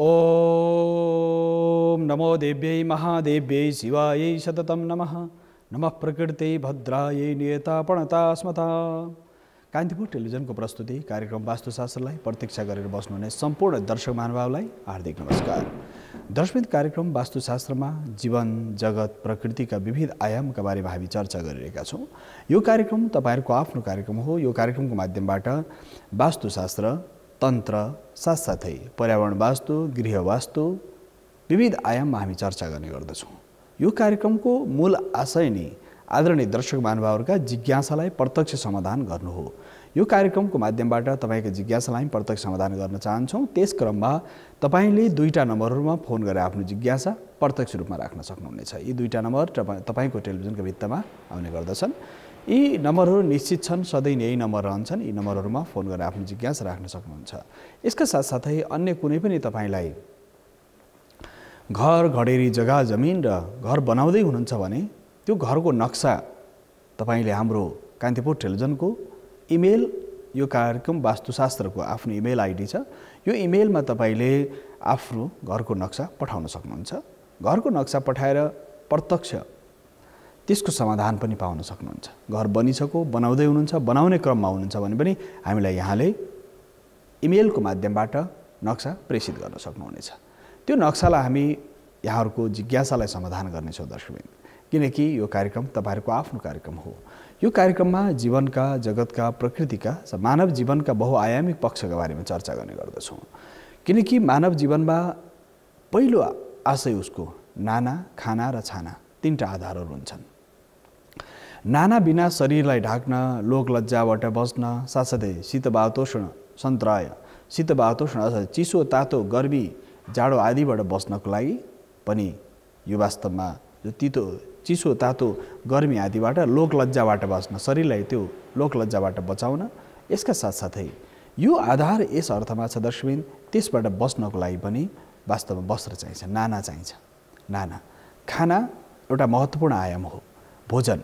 ओम नमो देव्यै महादेव्यै शिवायै सततं नमः। नमः प्रकृते भद्रायै नियतापणता स्मता। कान्तिपुर टेलिभिजनको प्रस्तुति कार्यक्रम वास्तुशास्त्रलाई प्रतीक्षा गरेर बस्नुहुने सम्पूर्ण दर्शक महानुभावलाई हार्दिक नमस्कार। दर्शक कार्यक्रम वास्तुशास्त्रमा जीवन जगत प्रकृतिका विविध आयामका बारेमा हामी चर्चा गरिरहेका छौँ। यो कार्यक्रम तपाईहरुको आफ्नो कार्यक्रम हो। यो कार्यक्रमको माध्यमबाट वास्तुशास्त्र, तन्त्र, साथसाथै पर्यावरण वास्तु, गृह वास्तु विविध आयाममा हामी चर्चा गर्ने गर्दछौँ। यो कार्यक्रमको मूल आशय नै आदरणीय दर्शक महानुभावहरुका जिज्ञासालाई प्रत्यक्ष समाधान गर्नु हो। यो कार्यक्रमको माध्यमबाट तपाईको जिज्ञासालाई प्रत्यक्ष समाधान गर्न चाहन्छौँ। त्यस क्रममा तपाईले दुईटा नम्बरहरुमा फोन गरेर आफ्नो जिज्ञासा प्रत्यक्ष रूपमा राख्न सक्नुहुनेछ। यी दुईटा नम्बर तपाईको टेलिभिजनको भित्तामा आउने गर्दछन्। यी नम्बरहरु निश्चित छन्, सधैँ यही नम्बर रहन्छन्। यी नम्बरहरुमा फोन गरेर आफ्नो जिज्ञासा राख्न सक्नुहुन्छ। यसका साथसाथै अन्य कुनै पनि तपाईलाई घर, घडेरी, जग्गा, जमिन र घर बनाउँदै हुनुहुन्छ भने त्यो घरको नक्सा तपाईले हाम्रो कान्तिपुर टेलिभिजनको इमेल, यो कार्यक्रम वास्तुशास्त्रको आफ्नो इमेल आइडी छ। यो इमेलमा तपाईले आफ्नो घरको नक्सा पठाउन सक्नुहुन्छ। घरको नक्सा पठाएर प्रत्यक्ष त्यसको समाधान पनि पाउन सक्नुहुन्छ। घर बनिसक्यो, बनाउँदै हुनुहुन्छ, बनाउने क्रममा हुनुहुन्छ भने पनि हामीलाई यहाँले इमेलको माध्यमबाट नक्सा प्रेषित गर्न सक्नुहुनेछ। त्यो नक्सालाई हामी यहाँहरुको जिज्ञासालाई समाधान गर्नेछौँ दर्शकवृन्द, किनकि यो कार्यक्रम तपाईहरुको आफ्नो कार्यक्रम हो। यो कार्यक्रममा जीवनका, जगतका, प्रकृतिका, मानव जीवनका बहुआयामिक पक्षका बारेमा चर्चा गर्ने गर्दछौँ। किनकि मानव जीवनमा पहिलो आशय उसको नाना, खाना र छाना तीनटा आधारहरू हुन्छन्। नाना बिना शरीरलाई ढाक्न, लोक लज्जाबाट बस्न, साथसाथै शीत वातोष्ण सन्त्रय, शीत वातोष्ण अर्थात् चिसो तातो गर्मी जाडो आदिबाट बस्नको लागि पनि यो वास्तवमा जो चिसो तातो गर्मी आदिबाट लोक लज्जाबाट बस्न, शरीरलाई त्यो लोक लज्जाबाट बचाउन, यसका साथसाथै यो आधार यस अर्थमा छ दर्शकवृन्द, त्यसबाट बस्नको लागि पनि वास्तवमा वस्त्र चाहिन्छ, नाना चाहिन्छ। नाना खाना एउटा महत्त्वपूर्ण आयाम हो। भोजन,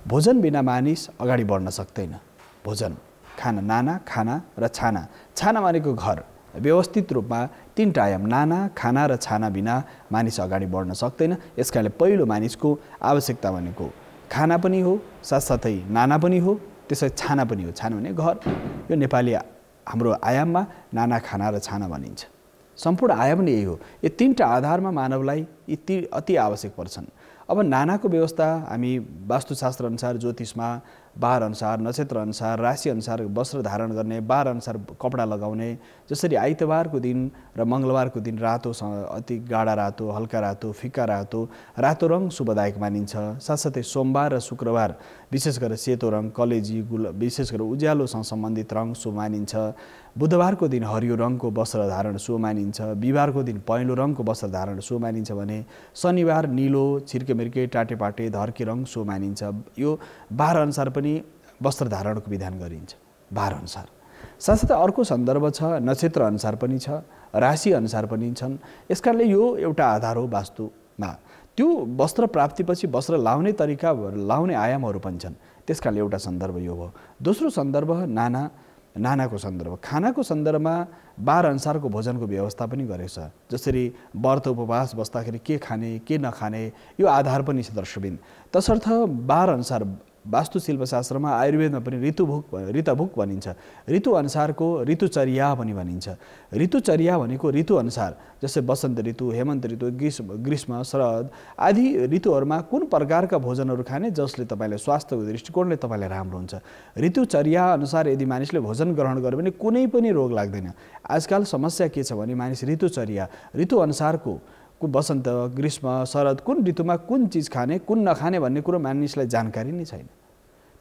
भोजन बिना मानिस अगाडि बढ्न सक्दैन। भोजन, खाना, नाना, खाना र छाना। छाना भनेको घर। व्यवस्थित रूपमा तीनटा आयाम नाना, खाना र छाना बिना मानिस अगाडि बढ्न सक्दैन। यसकारणले पहिलो मानिसको आवश्यकता भनेको खाना पनि हो, साथसाथै नाना पनि हो, त्यसै छाना पनि हो। छाना भने घर। यो नेपाली हाम्रो आयाममा नाना, खाना र छाना भनिन्छ। सम्पूर्ण आयाम नै यही हो। यो तीनटा आधारमा मानवलाई यी अति आवश्यक पर्छन्। अब नानाको व्यवस्था हामी वास्तुशास्त्र अनुसार, ज्योतिषमा बार अनुसार, नक्षत्र अनुसार, राशि अनुसार वस्त्र धारण गर्ने, बार अनुसार कपडा लगाउने। जसरी आइतबारको दिन र मङ्गलबारको दिन रातो, अति गाढा रातो, हल्का रातो, फिक्का रातो, रातो रङ शुभदायक मानिन्छ। साथसाथै सोमबार र शुक्रबार विशेष गरेर सेतो रङ, कलेजी, विशेष गरेर उज्यालोसँग सम्बन्धित रङ शुभ मानिन्छ। बुधबारको दिन हरियो रङको वस्त्र धारण शुभ मानिन्छ। बिहिबारको दिन पहेँलो रङको वस्त्र धारण शुभ मानिन्छ भने शनिबार निलो, छिर्केमिर्के, टाटेपाटे, धर्के रङ शुभ मानिन्छ। यो बार अनुसार पनि वस्त्र धारणको विधान गरिन्छ, बार अनुसार। साथसाथै अर्को सन्दर्भ छ, नक्षत्र अनुसार पनि छ, राशि अनुसार पनि छन्। यसकारणले यो एउटा आधार हो वास्तुमा। त्यो वस्त्र प्राप्तिपछि वस्त्र लाउने तरिका, लाउने आयामहरू पनि छन्। त्यसकारणले एउटा सन्दर्भ यो हो। दोस्रो सन्दर्भ नानाको सन्दर्भ। खानाको सन्दर्भमा बार अनुसारको भोजनको व्यवस्था पनि गरेको छ। जसरी व्रत उपवास बस्दाखेरि के खाने, के नखाने, यो आधार पनि छ दर्शकवृन्द। तसर्थ बार अनुसार वास्तुशिल्पशास्त्रमा, आयुर्वेदमा पनि ऋतभुक भनिन्छ। ऋतु अनुसारको ऋतुचर्या पनि भनिन्छ। ऋतुचर्या भनेको ऋतु अनुसार, जस्तै वसन्त ऋतु, हेमन्त ऋतु, ग्रीष्म, शरद आदि ऋतुहरूमा कुन प्रकारका भोजनहरू खाने जसले तपाईँलाई स्वास्थ्यको दृष्टिकोणले तपाईँलाई राम्रो हुन्छ। ऋतुचर्या अनुसार यदि मानिसले भोजन ग्रहण गर्यो भने कुनै पनि रोग लाग्दैन। आजकल समस्या के छ भने मानिस ऋतुचर्या, ऋतु अनुसारको वसन्त, ग्रीष्म, शरद कुन ऋतुमा कुन चिज खाने, कुन नखाने भन्ने कुरो मानिसलाई जानकारी नै छैन।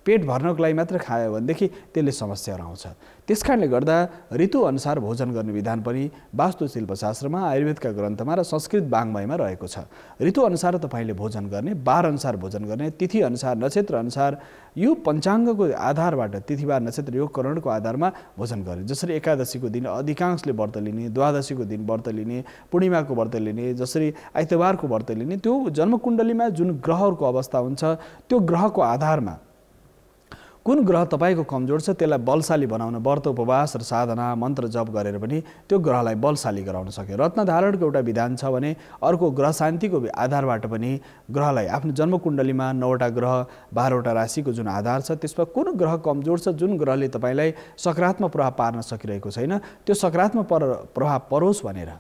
पेट भर्नको लागि मात्र खायो भनेदेखि त्यसले समस्याहरू आउँछ। त्यसकारणले गर्दा ऋतु अनुसार भोजन गर्ने विधान पनि वास्तुशिल्पशास्त्रमा, आयुर्वेदका ग्रन्थमा र संस्कृत वाङ्मयमा रहेको छ। ऋतु अनुसार तपाईँले भोजन गर्ने, बार अनुसार भोजन गर्ने, तिथि अनुसार, नक्षत्र अनुसार, यो पञ्चाङ्गको आधारबाट, तिथिबार, नक्षत्र, योग, करणको आधारमा भोजन गर्ने। जसरी एकादशीको दिन अधिकांशले व्रत लिने, द्वादशीको दिन व्रत लिने, पूर्णिमाको व्रत लिने, जसरी आइतबारको व्रत लिने, त्यो जन्मकुण्डलीमा जुन ग्रहहरूको अवस्था हुन्छ त्यो ग्रहको आधारमा कुन ग्रह तपाईँको कमजोर छ त्यसलाई बलशाली बनाउन व्रत उपवास र साधना मन्त्र जप गरेर पनि त्यो ग्रहलाई बलशाली गराउन सक्यो। रत्न धारणको एउटा विधान छ भने अर्को ग्रह शान्तिको आधारबाट पनि ग्रहलाई आफ्नो जन्मकुण्डलीमा 9वटा ग्रह 12वटा राशिको जुन आधार छ त्यसमा कुन ग्रह कमजोर छ, जुन ग्रहले तपाईँलाई सकारात्मक प्रभाव पार्न सकिरहेको छैन, त्यो सकारात्मक प्रभाव परोस् भनेर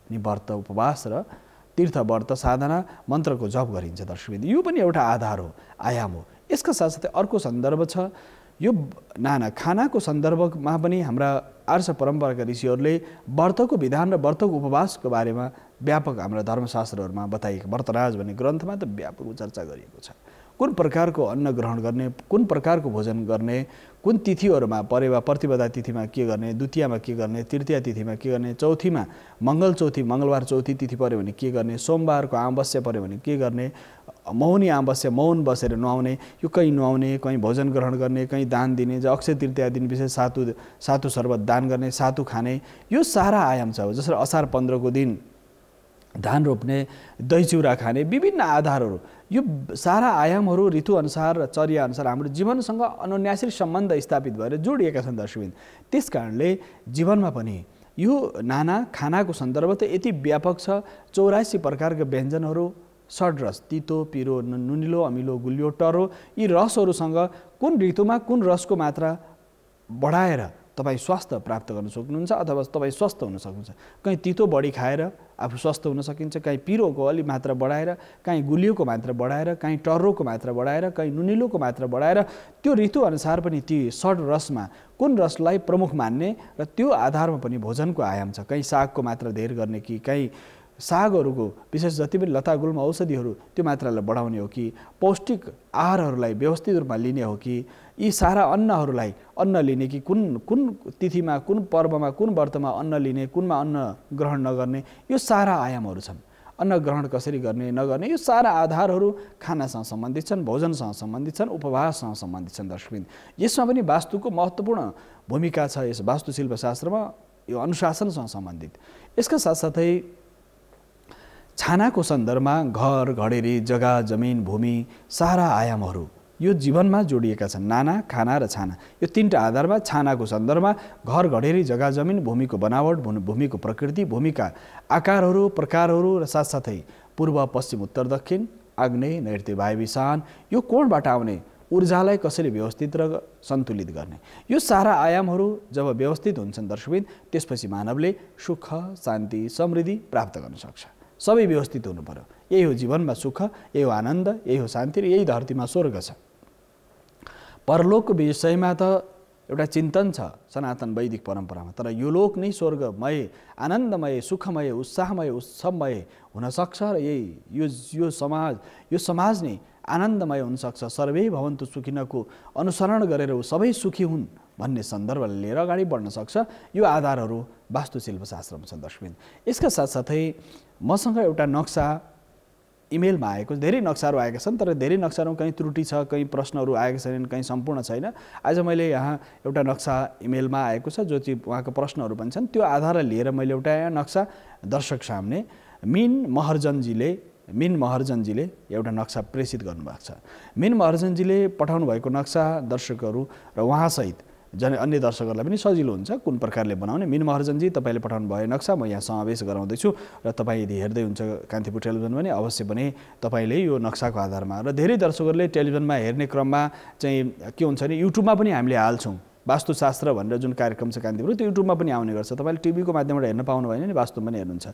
नि व्रत उपवास र तीर्थ व्रत साधना मन्त्रको जप गरिन्छ। दर्शकवृन्द, यो पनि एउटा आधार हो, आयाम हो। यसका साथसाथै अर्को सन्दर्भ छ, यो नाना खानाको सन्दर्भमा पनि हाम्रा आर्ष परम्पराका ऋषिहरूले व्रतको विधान र व्रतको उपवासको बारेमा व्यापक हाम्रा धर्मशास्त्रहरूमा बताइएको, व्रतराज भन्ने ग्रन्थमा त व्यापक चर्चा गरिएको छ। कुन प्रकारको अन्न ग्रहण गर्ने, कुन प्रकारको भोजन गर्ने, कुन तिथिहरूमा परेवा प्रतिपदा तिथिमा के गर्ने, द्वितीयमा के गर्ने, तृतीय तिथिमा के गर्ने, चौथीमा मङ्गलबार चौथी तिथि पऱ्यो भने के गर्ने, सोमबारको अमावस्या पऱ्यो भने के गर्ने, मौनी अमावस्या मौन बसेर नुहाउने, यो कहीँ नुहाउने, कहीँ भोजन ग्रहण गर्ने, कहीँ दान दिने, अक्षय तृतीया दिन विशेष सातु शर्बत दान गर्ने, सातु खाने, यो सारा आयाम छ। जसरी असार 15 को दिन धान रोप्ने, दही चिउरा खाने, विभिन्न आधारहरू, यो सारा आयामहरू ऋतुअनुसार र चर्याअनुसार हाम्रो जीवनसँग अनुन्यासिक सम्बन्ध स्थापित भएर जोडिएका छन्। दर्शकवृन्द, त्यस कारणले जीवनमा पनि यो नाना खानाको सन्दर्भ त यति व्यापक छ। 84 प्रकारका व्यञ्जनहरू, 6 रस, तितो पिरो नुनिलो अमिलो गुलियो टर्रो, यी रसहरूसँग कुन ऋतुमा कुन रसको मात्रा बढाएर तपाईँ स्वास्थ्य प्राप्त गर्न सक्नुहुन्छ अथवा तपाईँ स्वस्थ हुन सक्नुहुन्छ। कहीँ तितो बढी खाएर आफू स्वस्थ हुन सकिन्छ, कहीँ पिरोको अलि मात्रा बढाएर, कहीँ गुलियोको मात्रा बढाएर, कहीँ टर्रोको मात्रा बढाएर, कहीँ नुनिलोको मात्रा बढाएर, त्यो ऋतुअनुसार पनि ती 6 रसमा कुन रसलाई प्रमुख मान्ने र त्यो आधारमा पनि भोजनको आयाम छ। कहीँ सागको मात्रा धेर गर्ने कि कहीँ सागहरूको विशेष जति पनि लता गुल्म औषधिहरू त्यो मात्रालाई बढाउने हो कि पौष्टिक आहारहरूलाई व्यवस्थित रूपमा लिने हो कि यी सारा अन्नहरूलाई अन्न लिने कि कुन कुन तिथिमा कुन पर्वमा कुन व्रतमा अन्न लिने, कुनमा अन्न ग्रहण नगर्ने, यो सारा आयामहरू छन्। अन्न ग्रहण कसरी गर्ने नगर्ने, यो सारा आधारहरू खानासँग सम्बन्धित छन्, भोजनसँग सम्बन्धित छन्, उपवाससँग सम्बन्धित छन्। दर्शकवृन्द, यसमा पनि वास्तुको महत्त्वपूर्ण भूमिका छ। यस वास्तुशिल्पशास्त्रमा यो अनुशासनसँग सम्बन्धित। यसका साथसाथै छानाको सन्दर्भमा घर घडेरी जग्गा जमिन भूमि सारा आयामहरू यो जीवनमा जोडिएका छन्। नाना खाना र छाना, यो 3टा आधारमा छानाको सन्दर्भमा घर घडेरी जग्गा जमिन भूमिको बनावट, भूमिको प्रकृति, भूमिका आकारहरू प्रकारहरू र साथसाथै पूर्व पश्चिम उत्तर दक्षिण आग्नेय नैऋत्य वायव्य ईशान, यो कोणबाट आउने ऊर्जालाई कसरी व्यवस्थित र सन्तुलित गर्ने, यो सारा आयामहरू जब व्यवस्थित हुन्छन् दर्शकवृन्द, त्यसपछि मानवले सुख शान्ति समृद्धि प्राप्त गर्न सक्छ। सबै व्यवस्थित हुनु पर्यो। यही हो जीवनमा सुख, यही हो आनन्द, यही हो शान्ति र यही धरतीमा स्वर्ग छ। परलोकको विषयमा त एउटा चिन्तन छ सनातन वैदिक परम्परामा, तर यो लोक नै स्वर्गमय आनन्दमय सुखमय उत्साहमय उत्सवमय हुनसक्छ र यो समाज नै आनन्दमय हुनसक्छ। सर्वै भवन्तु सुखिनको अनुसरण गरेर सबै सुखी हुन् भन्ने सन्दर्भले लिएर अगाडि बढ्न सक्छ। यो आधारहरू वास्तुशिल्पशास्त्रमा छन्। दर्शकवृन्द, यसका साथसाथै मसँग एउटा नक्सा इमेलमा आएको, धेरै नक्साहरू आएका छन्, तर धेरै नक्साहरूमा कहीँ त्रुटि छ, कहीँ प्रश्नहरू आएका छैनन्, कहीँ सम्पूर्ण छैन। आज मैले यहाँ एउटा नक्सा इमेलमा आएको छ जो चाहिँ उहाँको प्रश्नहरू पनि छन्, त्यो आधारलाई लिएर मैले एउटा यहाँ नक्सा दर्शक सामने मिन महर्जनजीले एउटा नक्सा प्रेषित गर्नुभएको छ। मिन महर्जनजीले पठाउनु भएको नक्सा दर्शकहरू र उहाँसहित अन्य दर्शकहरूलाई पनि सजिलो हुन्छ कुन प्रकारले बनाउने। मिन महर्जनजी, तपाईँले पठाउनु भयो नक्सा म यहाँ समावेश गराउँदैछु र तपाईँ यदि हेर्दै हुन्छ कान्तिपुर टेलिभिजन भने अवश्य पनि तपाईँले यो नक्साको आधारमा, र धेरै दर्शकहरूले टेलिभिजनमा हेर्ने क्रममा चाहिँ के हुन्छ भने युट्युबमा पनि हामीले हाल्छौँ वास्तुशास्त्र भनेर जुन कार्यक्रम छ कान्तिपुर, त्यो युट्युबमा पनि आउने गर्छ। तपाईँले टिभीको माध्यमबाट हेर्न पाउनु भएन नि, वास्तुमा पनि हेर्नुहुन्छ।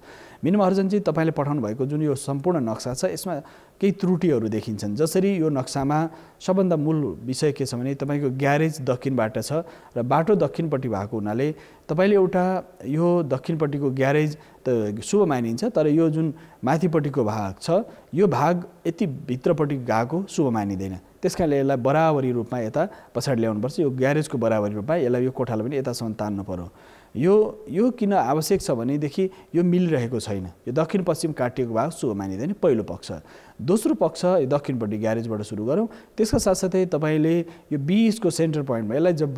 मिन महर्जनजी, तपाईँले पठाउनु भएको जुन यो सम्पूर्ण नक्सा छ यसमा केही त्रुटिहरू देखिन्छन्। जसरी यो नक्सामा सबभन्दा मूल विषय के छ भने तपाईँको ग्यारेज दक्षिणबाट छ र बाटो दक्षिणपट्टि भएको हुनाले तपाईँले एउटा यो दक्षिणपट्टिको ग्यारेज त शुभ मानिन्छ, तर यो जुन माथिपट्टिको भाग छ यो भाग यति भित्रपट्टि गएको शुभ मानिँदैन। त्यस कारणले यसलाई बराबरी रूपमा यता पछाडि ल्याउनुपर्छ। यो ग्यारेजको बराबरी रूपमा यसलाई यो कोठालाई पनि यतासम्म तान्नु पर्यो। यो किन आवश्यक छ भनेदेखि यो मिलिरहेको छैन। यो दक्षिण पश्चिम काटिएको भाग शुभ मानिँदैन, पहिलो पक्ष। दोस्रो पक्ष दक्षिणपट्टि ग्यारेजबाट सुरु गरौँ। त्यसका साथसाथै तपाईँले यो 20को सेन्टर पोइन्टमा यसलाई जब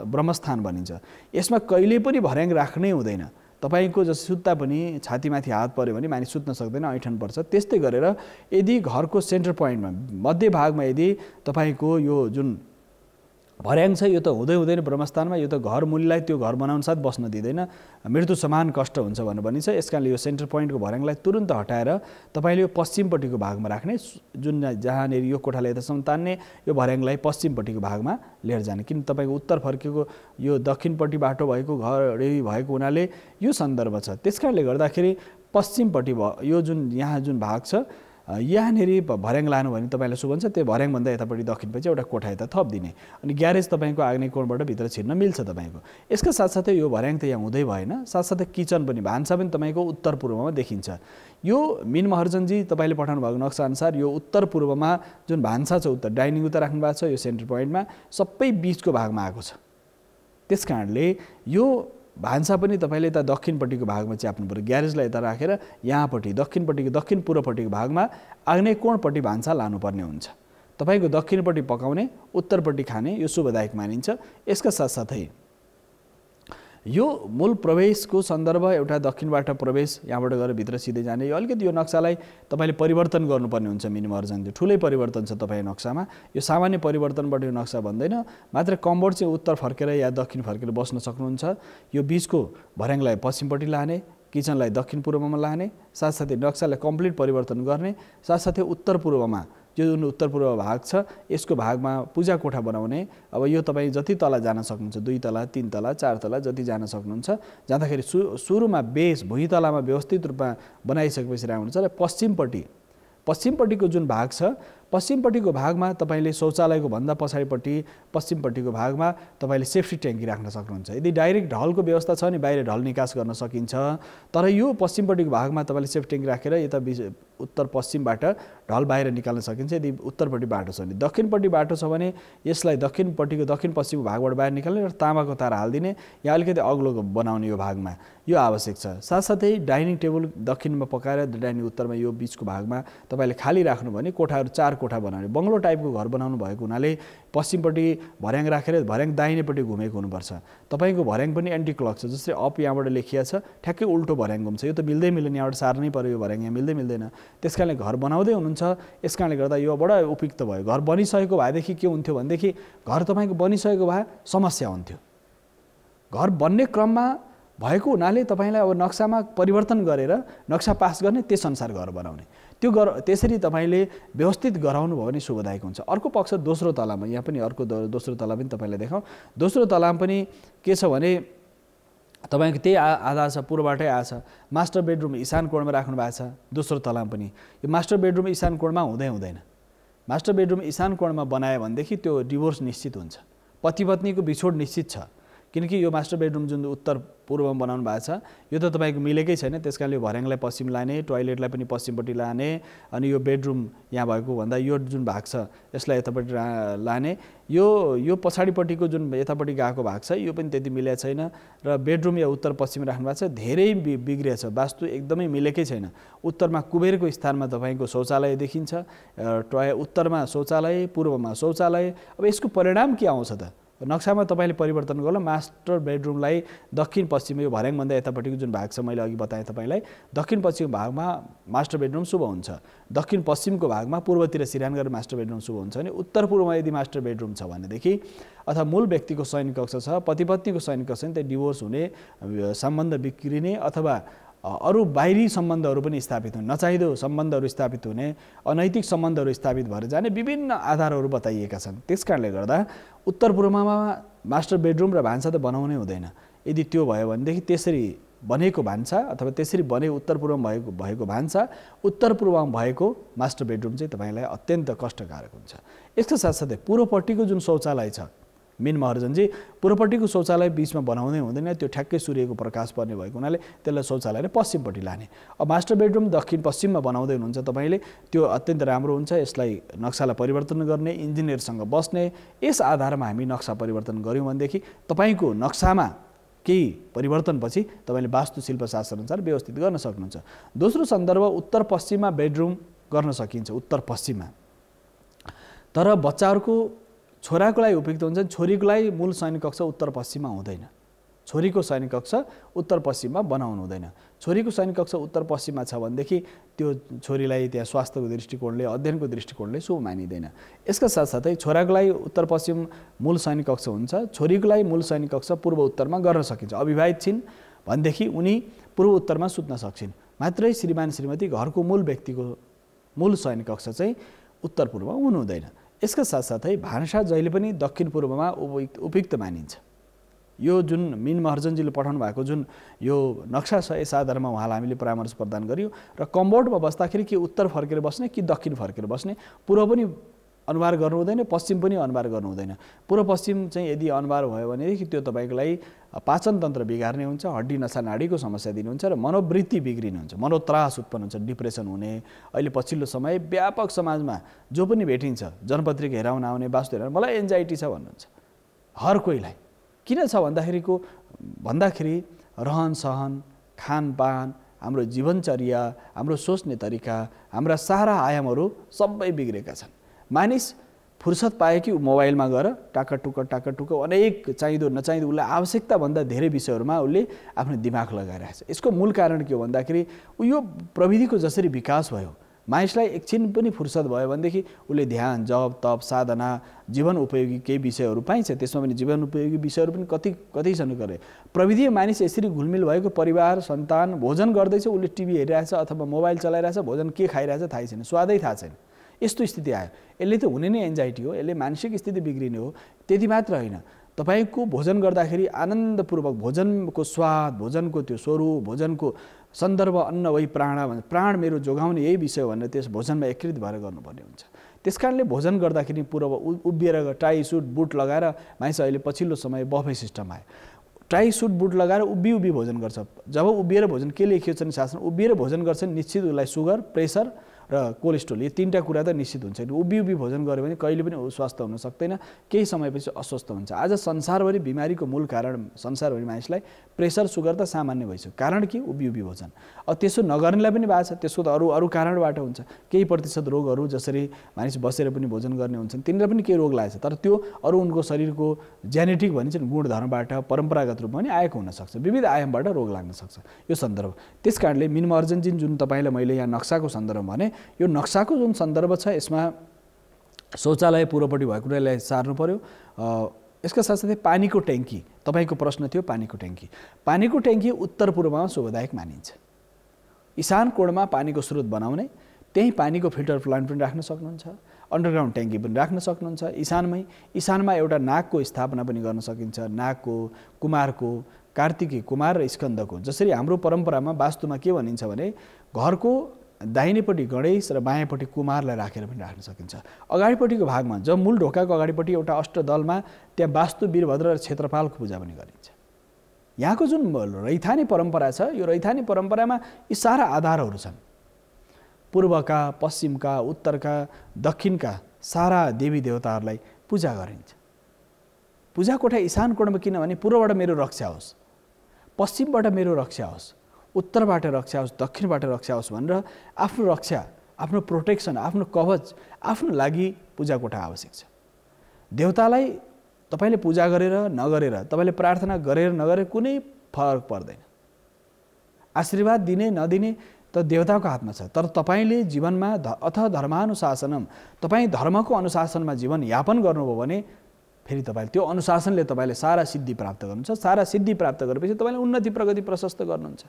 ब्रह्मस्थान भनिन्छ, यसमा कहिले पनि भर्याङ राख्नै हुँदैन। तपाईँको जस्तो सुत्ता पनि छातीमाथि हात पऱ्यो भने मानिस सुत्न सक्दैन, ऐठन पर्छ। त्यस्तै गरेर यदि घरको सेन्टर पोइन्टमा मध्य भागमा यदि तपाईँको यो जुन भर्याङ छ, यो त हुँदैन ब्रह्मस्थानमा, यो त घर मूललाई त्यो घर बनाउन साथ बस्न दिँदैन, मृत्यु समान कष्ट हुन्छ भनेर भनिन्छ। यसकारणले यो सेन्टर पोइन्टको भर्याङलाई तुरुन्त हटाएर तपाईँले यो पश्चिमपट्टिको भागमा राख्ने, जुन जहाँनिर यो कोठाले यतासम्म तान्ने, यो भर्याङलाई पश्चिमपट्टिको भागमा लिएर जाने। किन तपाईँको उत्तर फर्केको यो दक्षिणपट्टि बाटो भएको घर भएको हुनाले यो सन्दर्भ छ। त्यसकारणले गर्दाखेरि पश्चिमपट्टि यो जुन यहाँ जुन भाग छ यहाँनिर भर्याङ लानु भने तपाईँलाई शुभ हुन्छ। त्यो भर्याङभन्दा यतापट्टि दक्षिणपछि एउटा कोठा यता थपिदिने, अनि ग्यारेज तपाईँको आग्नेय कोणबाट भित्र छिर्न मिल्छ तपाईँको। यसका साथसाथै यो भर्याङ त यहाँ हुँदै भएन, साथसाथै किचन पनि भान्सा पनि तपाईँको उत्तर पूर्वमा देखिन्छ। यो मिन महर्जनजी तपाईँले पठाउनु भएको नक्सा अनुसार यो उत्तर पूर्वमा जुन भान्सा छ, उत्तर डाइनिङ उता राख्नु भएको छ, यो सेन्टर पोइन्टमा सबै बिचको भागमा आएको छ। त्यस कारणले यो भान्सा पनि तपाईँले यता दक्षिणपट्टिको भागमा च्याप्नु पऱ्यो, ग्यारेजलाई यता राखेर यहाँपट्टि दक्षिणपट्टिको दक्षिण पूर्वपट्टिको भागमा आग्नेय कोणपट्टि भान्सा लानुपर्ने हुन्छ। तपाईँको दक्षिणपट्टि पकाउने, उत्तरपट्टि खाने यो शुभदायक मानिन्छ। यसका साथसाथै यो मूल प्रवेशको सन्दर्भ एउटा दक्षिणबाट प्रवेश, यहाँबाट गएर भित्र सिधै जाने, यो अलिकति यो नक्सालाई तपाईँले परिवर्तन गर्नुपर्ने हुन्छ। मिन महर्जन ठुलै परिवर्तन छ तपाईँ नक्सामा, यो सामान्य परिवर्तनबाट यो नक्सा भन्दैन, मात्र कमबोर्ड चाहिँ उत्तर फर्केर या दक्षिण फर्केर बस्न सक्नुहुन्छ। यो बिचको भर्याङलाई पश्चिमपट्टि लाने, किचनलाई दक्षिण पूर्वमा लाने, साथसाथै नक्सालाई कम्प्लिट परिवर्तन गर्ने, साथसाथै उत्तर पूर्वमा जो जुन उत्तर पूर्व भाग छ यसको भागमा पूजा कोठा बनाउने। अब यो तपाईँ जति तला जान सक्नुहुन्छ, 2 तला 3 तला 4 तला जति जान सक्नुहुन्छ, जाँदाखेरि सुरुमा बेस भुइँ तलामा व्यवस्थित रूपमा बनाइसकेपछि राम्रो हुन्छ। र पश्चिमपट्टिको जुन भाग छ, पश्चिमपट्टिको भागमा तपाईँले शौचालयको भन्दा पछाडिपट्टि पश्चिमपट्टिको भागमा तपाईँले सेफ्टी ट्याङ्की राख्न सक्नुहुन्छ। यदि डाइरेक्ट ढलको व्यवस्था छ भने बाहिर ढल निकास गर्न सकिन्छ, तर यो पश्चिमपट्टिको भागमा तपाईँले सेफ्टी ट्याङ्की राखेर यता उत्तर पश्चिमबाट ढल बाहिर निकाल्न सकिन्छ। यदि उत्तरपट्टि बाटो छ भने, दक्षिणपट्टि बाटो छ भने यसलाई दक्षिणपट्टिको दक्षिण पश्चिमको भागबाट बाहिर निकाल्ने र तामाको तार हालिदिने या अलिकति अग्लो बनाउने यो भागमा, यो आवश्यक छ। साथसाथै डाइनिङ टेबल दक्षिणमा पकाएर डाइनिङ उत्तरमा यो बिचको भागमा तपाईँले खाली राख्नु भने कोठाहरू 4 कोठा बनाउने, बङ्गलो टाइपको घर बनाउनु भएको हुनाले पश्चिमपट्टि भर्याङ राखेर भर्याङ दाहिनेपट्टि घुमेको हुनुपर्छ। तपाईँको भर्याङ पनि एन्टी क्लक छ, जस्तै अप यहाँबाट लेखिया छ, ठ्याक्कै उल्टो भर्याङ घुम्छ। यो त मिल्दै मिल्दैन, यहाँबाट सार्नै पर्यो, यो भर्याङ यहाँ मिल्दैन। त्यसकारणले घर बनाउँदै हुनुहुन्छ, यसकारणले गर्दा यो बडा उपयुक्त भयो। घर बनिसकेको भएदेखि के हुन्थ्यो भनेदेखि घर तपाईँको बनिसकेको भए समस्या हुन्थ्यो। घर बन्ने क्रममा भएको हुनाले तपाईँलाई अब नक्सामा परिवर्तन गरेर नक्सा पास गर्ने, त्यसअनुसार घर बनाउने, त्यो त्यसरी तपाईँले व्यवस्थित गराउनु भयो भने शुभदायक हुन्छ। अर्को पक्ष दोस्रो तलामा, यहाँ पनि अर्को दोस्रो तला पनि तपाईँलाई देखाउँ। दोस्रो तलामा पनि के छ भने तपाईँको त्यही आधा छ, पूर्वबाटै आछ। मास्टर बेडरुम इशान कोणमा राख्नु भएको छ दोस्रो तलामा पनि। यो मास्टर बेडरुम इशान कोणमा हुँदैन। मास्टर बेडरुम इशान कोणमा बनायो भनेदेखि त्यो डिभोर्स निश्चित हुन्छ, पति पत्नीको बिछोड निश्चित छ। किनकि यो मास्टर बेडरुम जुन उत्तर पूर्वमा बनाउनु भएको छ यो त तपाईँको मिलेकै छैन। त्यसकारणले भर्याङलाई पश्चिम लाने, टोयलेटलाई पनि पश्चिमपट्टि लाने, अनि यो बेडरुम यहाँ भएको भन्दा यो जुन भाग छ यसलाई यतापट्टि लाने। यो पछाडिपट्टिको जुन यतापट्टि गएको भाग छ यो पनि त्यति मिलेको छैन, र बेडरुम या उत्तर पश्चिम राख्नु भएको छ, धेरै बिग्रिएछ, वास्तु एकदमै मिलेकै छैन। उत्तरमा कुबेरको स्थानमा तपाईँको शौचालय देखिन्छ, उत्तरमा शौचालय, पूर्वमा शौचालय। अब यसको परिणाम के आउँछ त? नक्सामा तपाईँले परिवर्तन गर्नु, मास्टर बेडरुमलाई दक्षिण पश्चिम, यो भर्याङभन्दा यतापट्टिको जुन भाग छ मैले अघि बताएँ तपाईँलाई, दक्षिण पश्चिम भागमा मास्टर बेडरुम शुभ हुन्छ, दक्षिण पश्चिमको भागमा पूर्वतिर सिरान गरेर मास्टर बेडरुम शुभ हुन्छ। अनि उत्तर पूर्वमा यदि मास्टर बेडरुम छ भनेदेखि अथवा मूल व्यक्तिको शयन कक्ष छ, पति पत्नीको शयन कक्ष छ, त्यहाँ डिभोर्स हुने, सम्बन्ध बिग्रिने अथवा अरू बाहिरी सम्बन्धहरू पनि स्थापित हुने, नचाहिँदो सम्बन्धहरू स्थापित हुने, अनैतिक सम्बन्धहरू स्थापित भएर जाने विभिन्न आधारहरू बताइएका छन्। त्यसकारणले गर्दा उत्तर पूर्वमा मास्टर बेडरुम र भान्सा त बनाउनै हुँदैन। यदि त्यो भयो भनेदेखि त्यसरी बनेको भान्सा अथवा त्यसरी बने उत्तर पूर्वमा भएको भान्सा, उत्तर पूर्वमा भएको मास्टर बेडरुम चाहिँ तपाईँलाई अत्यन्त कष्टकारक हुन्छ। यसको साथसाथै पूर्वपट्टिको जुन शौचालय छ मिन महर्जनजी, पूर्वपट्टिको शौचालय बिचमा बनाउँदै हुँदैन, त्यो ठ्याक्कै सूर्यको प्रकाश पर्ने भएको हुनाले त्यसलाई शौचालयले पश्चिमपट्टि लाने। अब मास्टर बेडरुम दक्षिण पश्चिममा बनाउँदै हुनुहुन्छ तपाईँले, त्यो अत्यन्त राम्रो हुन्छ। यसलाई नक्सालाई परिवर्तन गर्ने, इन्जिनियरसँग बस्ने, यस आधारमा हामी नक्सा परिवर्तन गऱ्यौँ भनेदेखि तपाईँको नक्सामा केही परिवर्तनपछि तपाईँले वास्तुशिल्पशास्त्र अनुसार व्यवस्थित गर्न सक्नुहुन्छ। दोस्रो सन्दर्भ उत्तर पश्चिममा बेडरुम गर्न सकिन्छ, उत्तर पश्चिममा, तर बच्चाहरूको छोराको लागि उपयुक्त हुन्छ। छोरीको लागि मूल शयन कक्ष उत्तर पश्चिममा हुँदैन, छोरीको शयन कक्ष उत्तर पश्चिममा बनाउनु हुँदैन। छोरीको सैनिक कक्ष उत्तर पश्चिममा छ भनेदेखि त्यो छोरीलाई त्यहाँ स्वास्थ्यको दृष्टिकोणले अध्ययनको दृष्टिकोणले शुभ मानिँदैन। यसका साथसाथै छोराको लागि उत्तर पश्चिम मूल सैनिक कक्ष हुन्छ, छोरीको लागि मूल सैनिक कक्ष पूर्व उत्तरमा गर्न सकिन्छ। अविवाहित छिन् भनेदेखि उनी पूर्व उत्तरमा सुत्न सक्छिन्। मात्रै श्रीमान श्रीमती घरको मूल व्यक्तिको मूल सैनिक कक्ष चाहिँ उत्तर पूर्वमा हुनु हुँदैन। यसका साथसाथै भान्सा जहिले पनि दक्षिण पूर्वमा उपयुक्त मानिन्छ। यो जुन मिन महर्जनजीले पठाउनु भएको जुन यो नक्सा छ यस आधारमा उहाँलाई हामीले परामर्श प्रदान गर्यौँ र कम्बोर्डमा बस्दाखेरि के उत्तर फर्केर बस्ने कि दक्षिण फर्केर बस्ने, पूर्व पनि अनुहार गर्नु हुँदैन, पश्चिम पनि अनुहार गर्नु हुँदैन। पूर्व पश्चिम चाहिँ यदि अनुहार भयो भनेदेखि त्यो तपाईँको लागि पाचन तन्त्र बिगार्ने हुन्छ, हड्डी नसा नाडीको समस्या दिनुहुन्छ र मनोवृत्ति बिग्रिनुहुन्छ, मनोत्रास उत्पन्न हुन्छ, डिप्रेसन हुने। अहिले पछिल्लो समय व्यापक समाजमा जो पनि भेटिन्छ जनपत्रिका हेराउन आउने वास्तु हेराउन मलाई एन्जाइटी छ भन्नुहुन्छ। हर कोहीलाई किन छ भन्दाखेरि रहनसहन, खानपान, हाम्रो जीवनचर्या, हाम्रो सोच्ने तरिका, हाम्रा सारा आयामहरू सबै बिग्रेका छन्। मानिस फुर्सद पाए कि मोबाइलमा गएर टाकटुक अनेक चाहिँदो नचाहिँदो उसलाई आवश्यकताभन्दा धेरै विषयहरूमा उसले आफ्नो दिमाग लगाइरहेको छ। यसको मूल कारण के हो भन्दाखेरि यो प्रविधिको जसरी विकास भयो, मानिसलाई एकछिन पनि फुर्सद भयो भनेदेखि उसले ध्यान, जप, तप, साधना, जीवन उपयोगी केही विषयहरू पाइन्छ। त्यसमा पनि जीवन उपयोगी विषयहरू पनि कति छन् गरे। प्रविधि मानिस यसरी घुलमिल भएको परिवार, सन्तान भोजन गर्दैछ, उसले टिभी हेरिरहेछ अथवा मोबाइल चलाइरहेछ, भोजन के खाइरहेछ थाहै छैन, स्वादै थाहा छैन। यस्तो स्थिति आयो। यसले त हुने नै एन्जाइटी हो, यसले मानसिक स्थिति बिग्रिने हो। त्यति मात्र होइन, तपाईको भोजन गर्दाखेरि आनन्दपूर्वक भोजनको स्वाद, भोजनको त्यो स्वरूप, भोजनको सन्दर्भ, अन्न वही प्राण मेरो जोगाउने यही विषय भनेर त्यस भोजनमा एकीकृत भएर गर्नुपर्ने हुन्छ। त्यसकारणले भोजन गर्दाखेरि पूर्व उभिएर टाई सुट बुट लगाएर मानिस अहिले पछिल्लो समय बफे सिस्टम आयो। टाई सुट बुट लगाएर उभि भोजन गर्छ। जब उभिएर भोजन के लेखियो छ नि शास्त्रमा, उभिएर भोजन गर्छ निश्चित उसलाई सुगर, प्रेसर र कोलेस्ट्रोल, यो तीनटा कुरा त निश्चित हुन्छ। उभि भोजन गऱ्यो भने कहिले पनि स्वस्थ हुन सक्दैन, केही समयपछि अस्वस्थ हुन्छ। आज संसारभरि बिमारीको मूल कारण संसारभरि मानिसलाई प्रेसर, सुगर त सामान्य भइसक्यो। कारण के? उभि भोजन। त्यसो नगर्नेलाई पनि भएको छ, त्यसको त अरू कारणबाट हुन्छ। केही प्रतिशत रोगहरू जसरी मानिस बसेर पनि भोजन गर्ने हुन्छन् तिनीलाई पनि केही रोग लागेछ, तर त्यो अरू उनको शरीरको जेनेटिक भनिन्छ नि गुणधर्मबाट, परम्परागत रूपमा पनि आएको हुनसक्छ, विविध आयामबाट रोग लाग्न सक्छ। यो सन्दर्भ त्यस कारणले मिन महर्जनजी जुन तपाईँलाई मैले यहाँ नक्साको सन्दर्भमा भने, यो नक्साको जुन सन्दर्भ छ यसमा शौचालय पूर्वपट्टि भएको कुरालाई सार्नु पर्यो। यसका साथसाथै पानीको ट्याङ्की, तपाईँको प्रश्न थियो पानीको ट्याङ्की। पानीको ट्याङ्की उत्तर पूर्वमा शुभदायक मानिन्छ। ईशान कोणमा पानीको स्रोत बनाउने, त्यही पानीको फिल्टर प्लान्ट पनि राख्न सक्नुहुन्छ, अन्डरग्राउन्ड ट्याङ्की पनि राख्न सक्नुहुन्छ। ईशानमा एउटा नागको स्थापना पनि गर्न सकिन्छ। नागको, कुमारको, कार्तिकी, कुमार र स्कन्दको। जसरी हाम्रो परम्परामा वास्तुमा के भनिन्छ भने घरको दाहिनेपट्टि गणेश र बायाँपट्टि कुमारलाई राखेर पनि राख्न सकिन्छ। अगाडिपट्टिको भागमा जब मूल ढोकाको अगाडिपट्टि एउटा अष्टदलमा त्यहाँ वास्तु, वीरभद्र र क्षेत्रपालको पूजा पनि गरिन्छ। यहाँको जुन रैथाने परम्परा छ, यो रैथाने परम्परामा यी सारा आधारहरू छन्। पूर्वका, पश्चिमका, उत्तरका, दक्षिणका सारा देवी देवताहरूलाई पूजा गरिन्छ। पूजा कोठा ईशान कोणमा किनभने पूर्वबाट मेरो रक्षा होस्, पश्चिमबाट मेरो रक्षा होस्, उत्तरबाट रक्षा होस्, दक्षिणबाट रक्षा होस् भनेर आफ्नो रक्षा, आफ्नो प्रोटेक्सन, आफ्नो कवच, आफ्नो लागि पूजा कोठा आवश्यक छ। देवतालाई तपाईँले पूजा गरेर नगरेर, तपाईँले प्रार्थना गरेर नगरेर कुनै फरक पर्दैन। आशीर्वाद दिने नदिने त देवताको हातमा छ। तर तपाईँले जीवनमा अथ धर्मानुशासनम, तपाईँ धर्मको अनुशासनमा जीवन यापन गर्नुभयो भने फेरि तपाईँले त्यो अनुशासनले तपाईँले सारा सिद्धि प्राप्त गर्नुहुन्छ। सारा सिद्धि प्राप्त गरेपछि तपाईँले उन्नति प्रगति प्रशस्त गर्नुहुन्छ।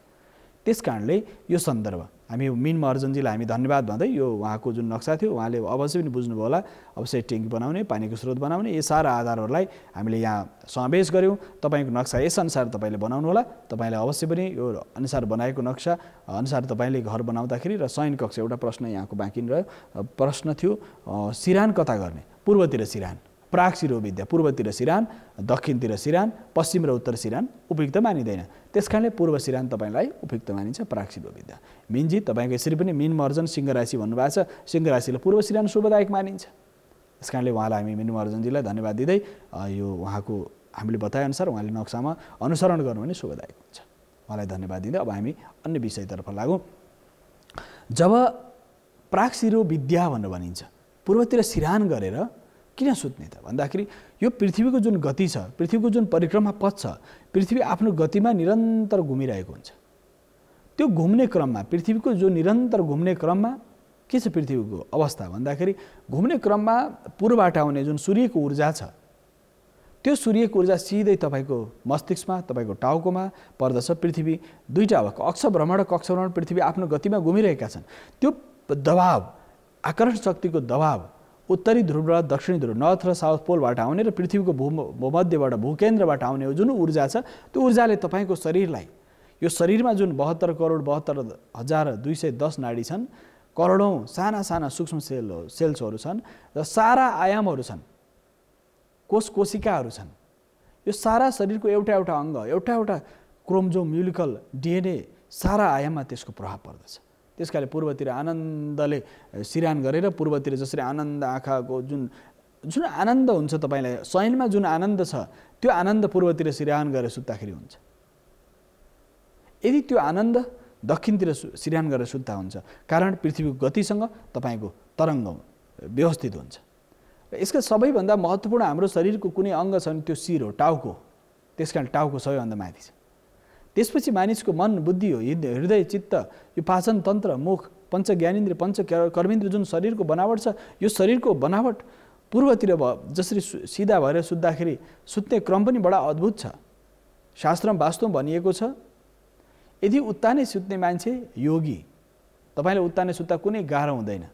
त्यस कारणले यो सन्दर्भ हामी मिन महर्जनजीलाई हामी धन्यवाद भन्दै, यो उहाँको जुन नक्सा थियो उहाँले अवश्य पनि बुझ्नुभयो होला। अवश्य ट्याङ्की बनाउने, पानीको स्रोत बनाउने, यो सारा आधारहरूलाई हामीले यहाँ समावेश गऱ्यौँ। तपाईँको नक्सा यसअनुसार तपाईँले बनाउनु होला। तपाईँले अवश्य पनि यो अनुसार बनाएको नक्सा अनुसार तपाईँले घर बनाउँदाखेरि र शयन कक्ष, एउटा प्रश्न यहाँको बाँकी रह्यो। प्रश्न थियो सिरान कता गर्ने? पूर्वतिर सिरान, प्राग शिरोविद्या, पूर्वतिर सिरान, दक्षिणतिर सिरान, पश्चिम र उत्तर सिरान उपयुक्त मानिँदैन। त्यस कारणले पूर्व सिरान तपाईँलाई उपयुक्त मानिन्छ, प्राग शिरोविद्या। मिनजी तपाईँको यसरी पनि मिन महर्जन सिंह राशि भन्नुभएको छ, सिंह राशिले पूर्व सिरान शुभदायक मानिन्छ। त्यस कारणले उहाँलाई हामी मिन महर्जनजीलाई धन्यवाद दिँदै यो उहाँको हामीले बताएअनुसार उहाँले नक्सामा अनुसरण गर्नु भने शुभदायक हुन्छ। उहाँलाई धन्यवाद दिँदै अब हामी अन्य विषयतर्फ लागौँ। जब प्राग शिरोविद्या भनेर भनिन्छ, पूर्वतिर सिरान गरेर किन सुत्ने त भन्दाखेरि यो पृथ्वीको जुन गति छ, पृथ्वीको जुन परिक्रमा पथ छ, पृथ्वी आफ्नो गतिमा निरन्तर घुमिरहेको हुन्छ। त्यो घुम्ने क्रममा पृथ्वीको जो निरन्तर घुम्ने क्रममा के छ पृथ्वीको अवस्था भन्दाखेरि घुम्ने क्रममा पूर्वबाट आउने जुन सूर्यको ऊर्जा छ त्यो सूर्यको ऊर्जा सिधै तपाईको मस्तिष्कमा तपाईको टाउकोमा पर्दछ। पृथ्वी दुईटा हो, अक्ष भ्रमण र कक्ष भ्रमण पृथ्वी आफ्नो गतिमा घुमिरहेका छन्। त्यो दबाव आकर्षण शक्तिको दबाव उत्तरी ध्रुव र दक्षिणी ध्रुव नर्थ र साउथ पोलबाट आउने र पृथ्वीको भूमध्यबाट भूकेन्द्रबाट आउने जुन ऊर्जा छ त्यो ऊर्जाले तपाईको शरीरलाई यो शरीरमा जुन 72 करोड 72,210 नाडी छन्, करोडौं साना साना सूक्ष्म सेल्सहरू छन् र सारा आयामहरू छन्, कोशिकाहरू छन्। यो सारा शरीरको एउटा एउटा अङ्ग एउटा एउटा क्रोमोजोम म्युलिकल DNA सारा आयाममा त्यसको प्रभाव पर्दछ। त्यसकाले पूर्वतिर आनन्दले सिरान गरेर पूर्वतिर जसरी आनन्द आँखाको जुन आनन्द हुन्छ तपाईलाई शयनमा जुन आनन्द छ त्यो आनन्द पूर्वतिर सिरान गरेर सुत्दाखेरि हुन्छ। यदि त्यो आनन्द दक्षिणतिर सिरान गरेर सुत्ता हुन्छ कारण पृथ्वीको गतिसँग तपाईको तरङ्ग व्यवस्थित हुन्छ। र यसका सबैभन्दा महत्त्वपूर्ण हाम्रो शरीरको कुनै अङ्ग छ भने त्यो शिर हो, टाउको। त्यसकारण टाउको सबैभन्दा माथि छ। त्यसपछि मानिसको मन बुद्धि हो, हृदय चित्त, यो पाचन तन्त्र, मुख, पञ्च ज्ञानेन्द्रिय, पञ्च कर्मेन्द्रिय जुन शरीरको बनावट छ यो शरीरको बनावट पूर्वतिर जसरी सिधा भएर सुत्दाखेरि सुत्ने क्रम पनि बडा अद्भुत छ। शास्त्रमा वास्तवमा भनिएको छ यदि उत्तानै सुत्ने मान्छे योगी, तपाईले उत्तानै सुत्दा कुनै गाह्रो हुँदैन।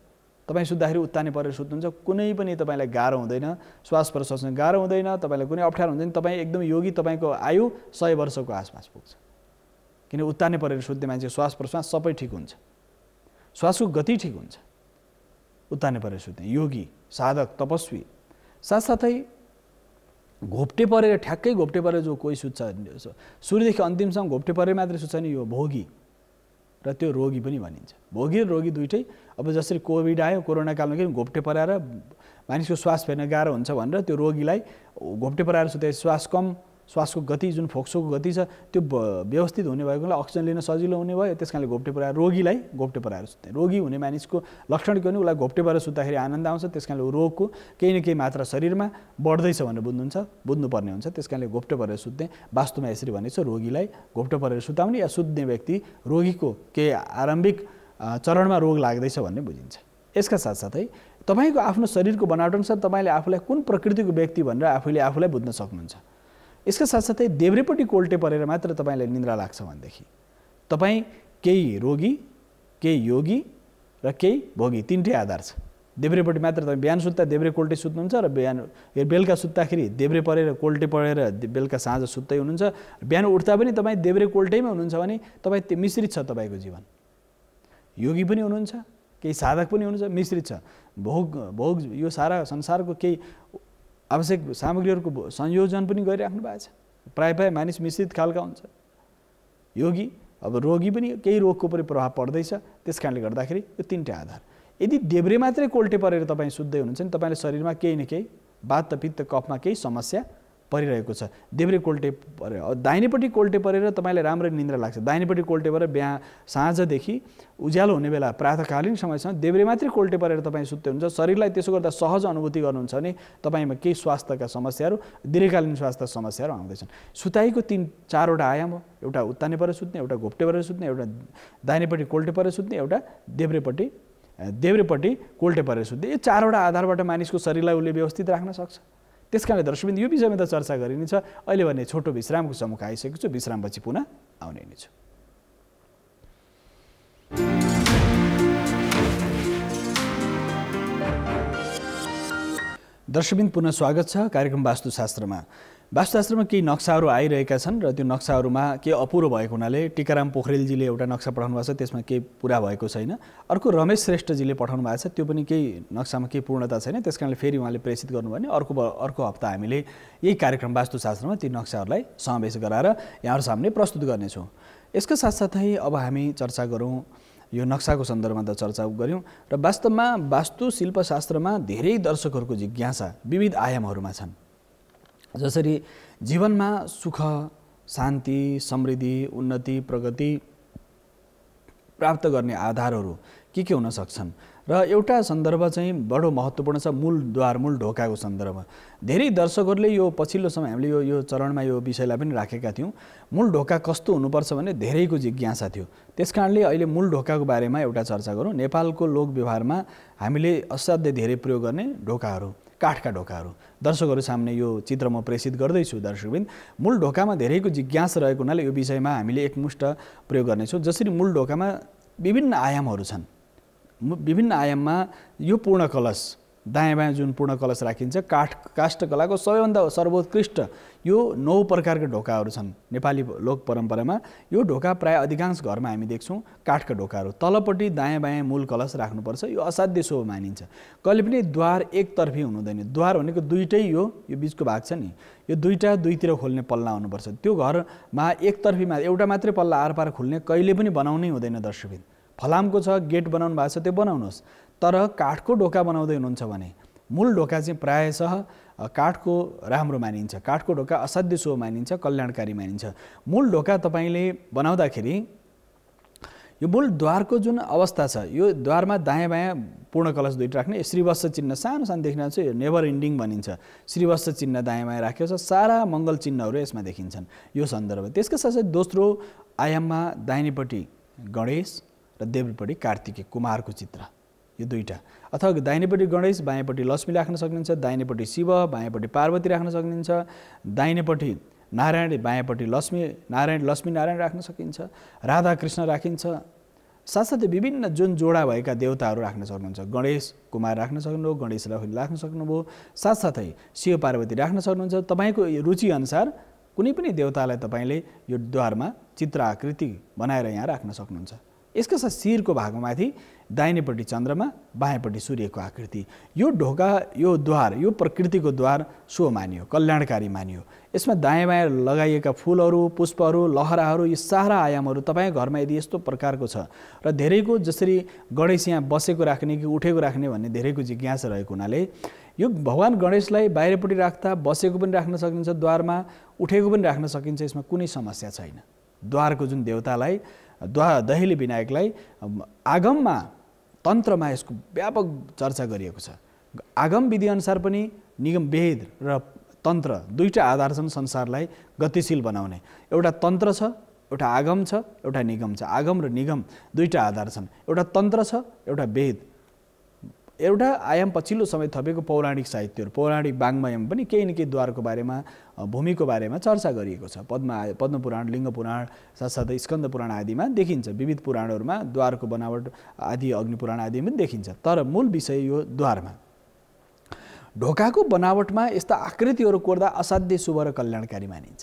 तपाई सुत्दाखेरि उत्तानै परेर सुत्नुहुन्छ, कुनै पनि तपाईलाई गाह्रो हुँदैन, श्वास प्रश्वासमा गाह्रो हुँदैन, तपाईलाई कुनै अप्ठ्यारो हुँदैन। तपाई एकदम योगी, तपाईको आयु 100 वर्षको आसपास पुग्छ। किन उत्तानै परेर सुत्ने मान्छे श्वास प्रश्वास सबै ठिक हुन्छ, श्वासको गति ठिक हुन्छ। उत्तानै परेर सुत्ने योगी, साधक, तपस्वी। साथसाथै घोप्टे परेर ठ्याक्कै घोप्टे परेर जो कोही सुत्छ, सुरुदेखि अन्तिमसम्म घोप्टे परेर मात्रै सुत्छ नि यो भोगी र त्यो रोगी पनि भनिन्छ। भोगी र रोगी दुइटै। अब जसरी कोभिड आयो, कोरोना कालमा के घोप्टे पराएर मानिसको श्वास फेर्न गाह्रो हुन्छ भनेर त्यो रोगीलाई घोप्टे पराएर सुते श्वास कम, श्वासको गति जुन फोक्सोको गति छ त्यो व्यवस्थित हुने भएकोले अक्सिजन लिन सजिलो हुने भयो। त्यसकारणले घोप्टे पराएर रोगीलाई घोप्टे पराएर सुत्ने। रोगी हुने मानिसको लक्षण के हो भने उसलाई घोप्टे पराएर सुत्दाखेरि आनन्द आउँछ। त्यसकारणले रोगको केही न केही मात्रा शरीरमा बढ्दैछ भनेर बुझ्नुपर्ने हुन्छ। त्यसकारणले घोप्टे परेर सुत्ने। वास्तवमा यसरी भनेको छ रोगीलाई घोप्टे परेर सुताउने या सुत्ने व्यक्ति रोगीको केही आरम्भिक चरणमा रोग लाग्दैछ भन्ने बुझिन्छ। यसका साथसाथै तपाईको आफ्नो शरीरको बनावट अनुसार तपाईले आफूलाई कुन प्रकृतिको व्यक्ति भनेर आफूलाई बुझ्न सक्नुहुन्छ। यसका साथसाथै देब्रेपट्टि कोल्टे परेर मात्र तपाईलाई निन्द्रा लाग्छ भनेदेखि तपाई केही रोगी, केही योगी र केही भोगी, तीनटै आधार छ। देब्रेपट्टि मात्र तपाई बिहान सुत्दा देब्रे कोल्टे सुत्नुहुन्छ र बेलुका सुत्दाखेरि देब्रे परेर कोल्टे परेर बेलुका साँझ सुत्दै हुनुहुन्छ। बिहान उठ्दा पनि तपाई देब्रे कोल्टेमै हुनुहुन्छ भने तपाई मिश्रित छ तपाईको जीवन। योगी पनि हुनुहुन्छ, केही साधक पनि हुनुहुन्छ, मिश्रित छ। भोग यो सारा संसारको केही आवश्यक सामग्रीहरूको संयोजन पनि गरिराख्नु भएको छ। प्राय मानिस मिश्रित खालका हुन्छ। योगी, अब रोगी पनि केही रोगको पनि प्रभाव पर्दैछ। त्यसकारणले गर्दाखेरि यो तीनटै आधार। यदि देब्रे मात्रै कोल्टे परेर तपाईँ सुत्दै हुनुहुन्छ भने तपाईँले शरीरमा केही न केही वात पित्त कफमा केही समस्या परिरहेको छ। देब्रे कोल्टे परेर दाहिनेपट्टि कोल्टे परेर तपाईँलाई राम्ररी निन्द्रा लाग्छ। दाहिनेपट्टि कोल्टे परेर बिहान साँझदेखि उज्यालो हुने बेला प्रातःकालीन समयसम्म देब्रे मात्रै कोल्टे परेर तपाईँ सुत्दै हुनुहुन्छ। शरीरलाई त्यसो गर्दा सहज अनुभूति गर्नुहुन्छ भने तपाईँमा केही स्वास्थ्यका समस्याहरू, दीर्घकालीन स्वास्थ्य समस्याहरू आउँदैछन्। सुताइको 3-4वटा आयाम हो। एउटा उत्ताने परेर सुत्ने, एउटा घोप्टे परेर सुत्ने, एउटा दाहिनेपट्टि कोल्टे परेर सुत्ने, एउटा देब्रेपट्टि कोल्टे परेर सुत्ने। यो 4वटा आधारबाट मानिसको शरीरलाई उसले व्यवस्थित राख्न सक्छ। त्यसकारणले दर्शकबिन्दु यो विषयमा त चर्चा गरिनेछ। अहिले भने छोटो विश्रामको सम्मुख आइसकेको छु। विश्रामपछि पुनः आउने नै छु। दर्शकबिन्दु पुनः स्वागत छ कार्यक्रम वास्तुशास्त्रमा। वास्तुशास्त्रमा केही नक्साहरू आइरहेका छन् र त्यो नक्साहरूमा केही अपुरो भएको हुनाले टिकाराम पोखरेलजीले एउटा नक्सा पठाउनु भएको छ, त्यसमा केही पुरा भएको छैन। अर्को रमेश श्रेष्ठजीले पठाउनु भएको छ, त्यो पनि केही नक्सामा केही पूर्णता छैन। त्यसकारणले फेरि उहाँले प्रेषित गर्नुभयो भने अर्को हप्ता हामीले यही कार्यक्रम वास्तुशास्त्रमा ती नक्साहरूलाई समावेश गराएर यहाँहरू सामने प्रस्तुत गर्नेछौँ। यसका साथसाथै अब हामी चर्चा गरौँ, यो नक्साको सन्दर्भमा त चर्चा गऱ्यौँ र वास्तवमा वास्तुशिल्पशास्त्रमा धेरै दर्शकहरूको जिज्ञासा विविध आयामहरूमा छन्। जसरी जीवनमा सुख, शान्ति, समृद्धि, उन्नति, प्रगति प्राप्त गर्ने आधारहरू के हुन सक्छन् र र एउटा सन्दर्भ चाहिँ बडो महत्त्वपूर्ण छ, मूलद्वार मूल ढोकाको सन्दर्भ। धेरै दर्शकहरूले यो पछिल्लो समय हामीले यो चरणमा यो विषयलाई पनि राखेका थियौँ। मूल ढोका कस्तो हुनुपर्छ भन्ने धेरैको जिज्ञासा थियो। त्यसकारणले अहिले मूल ढोकाको बारेमा एउटा चर्चा गरौँ। नेपालको लोक व्यवहारमा हामीले असाध्यै धेरै प्रयोग गर्ने ढोकाहरू, काठका ढोकाहरू दर्शकहरू सामने यो चित्र म प्रेषित गर्दैछु। दर्शकबिन, मूल ढोकामा धेरैको जिज्ञासा रहेको हुनाले यो विषयमा हामीले एकमुष्ट प्रयोग गर्नेछौँ। जसरी मूल ढोकामा विभिन्न आयामहरू छन्, विभिन्न आयाममा यो पूर्ण कलश, दायाँ बायाँ जुन पूर्ण कलश राखिन्छ, काष्ठकलाको सबैभन्दा सर्वोत्कृष्ट यो 9 प्रकारका ढोकाहरू छन् नेपाली लोक परम्परामा। यो ढोका प्राय अधिकांश घरमा हामी देख्छौँ काठका ढोकाहरू। तलपट्टि दायाँ बायाँ मूल कलश राख्नुपर्छ, यो असाध्य शुभ मानिन्छ। कहिले पनि द्वार एकतर्फी हुनुहुँदैन। द्वार भनेको दुईटै यो बिचको भाग छ नि, यो दुईटा दुईतिर खोल्ने पल्ला हुनुपर्छ। त्यो घरमा एकतर्फीमा एउटा मात्रै पल्ला आरपार खुल्ने कहिले पनि बनाउनै हुँदैन। दर्शकबिन, फलामको छ गेट बनाउनु भएको छ त्यो बनाउनुहोस्, तर काठको ढोका बनाउँदै हुनुहुन्छ भने मूल ढोका चाहिँ प्रायशः काठको राम्रो मानिन्छ। काठको ढोका असाध्य शुभ मानिन्छ, कल्याणकारी मानिन्छ। मूल ढोका तपाईँले बनाउँदाखेरि यो मूल द्वारको जुन अवस्था छ, यो द्वारमा दायाँ बायाँ पूर्ण कलश दुईटा राख्ने, श्रीवत्स चिन्ह सानो सानो देखिन चाहिँ यो नेभर इन्डिङ भनिन्छ। श्रीवत्स चिन्ह दायाँ बायाँ राखेको छ, सारा मङ्गल चिन्हहरू यसमा देखिन्छन् यो सन्दर्भ। त्यसका साथै दोस्रो आयाममा दाहिनेपट्टि गणेश र देब्रेपट्टि कार्तिकेय कुमारको चित्र, यो दुईटा। अथवा दाहिनेपट्टि गणेश बायाँपट्टि लक्ष्मी राख्न सक्नुहुन्छ, दाहिनेपट्टि शिव बायाँपट्टि पार्वती राख्न सक्नुहुन्छ, दाहिनेपट्टि नारायण बायाँपट्टि लक्ष्मी नारायण राख्न सकिन्छ, राधा कृष्ण राखिन्छ। साथसाथै विभिन्न जुन जोडा भएका देवताहरू राख्न सक्नुहुन्छ। गणेश कुमार राख्न सक्नुभयो, गणेश लक्ष्मी राख्न सक्नुभयो, साथसाथै शिव पार्वती राख्न सक्नुहुन्छ। तपाईँको रुचिअनुसार कुनै पनि देवतालाई तपाईँले यो द्वारमा चित्र आकृति बनाएर यहाँ राख्न सक्नुहुन्छ। यसका साथ शिरको भागमा माथि दाहिनेपट्टि चन्द्रमा बायाँपट्टि सूर्यको आकृति। यो ढोका, यो द्वार, यो प्रकृतिको द्वार शुभ मानियो, कल्याणकारी मानियो। यसमा दायाँ बायाँ लगाइएका फुलहरू, पुष्पहरू, लहराहरू, यी सारा आयामहरू तपाईँको घरमा यदि यस्तो प्रकारको छ र धेरैको जसरी गणेश यहाँ बसेको राख्ने कि उठेको राख्ने भन्ने धेरैको जिज्ञासा रहेको हुनाले यो भगवान गणेशलाई बाहिरपट्टि राख्दा बसेको पनि राख्न सकिन्छ, द्वारमा उठेको पनि राख्न सकिन्छ। यसमा कुनै समस्या छैन। द्वारको जुन देवतालाई दैहिली विनायकलाई आगममा तन्त्रमा यसको व्यापक चर्चा गरिएको छ। आगम विधिअनुसार पनि निगम वेद र तन्त्र दुईटा आधार छन् संसारलाई गतिशील बनाउने। एउटा तन्त्र छ, एउटा आगम छ, एउटा निगम छ। आगम र निगम दुईटा आधार छन्। एउटा तन्त्र छ, एउटा वेद। एउटा आयाम पछिल्लो समय थपेको पौराणिक साहित्यहरू, पौराणिक वाङ्मयमा पनि केही न केही द्वारको बारेमा, भूमिको बारेमा चर्चा गरिएको छ। पद्म पुराण, लिङ्ग पुराण, साथसाथै स्कन्द पुराण आदिमा देखिन्छ। विविध पुराणहरूमा द्वारको बनावट आदि, अग्नि पुराण आदि पनि देखिन्छ। तर मूल विषय यो द्वारमा ढोकाको बनावटमा यस्ता आकृतिहरू कोर्दा असाध्य शुभ र कल्याणकारी मानिन्छ।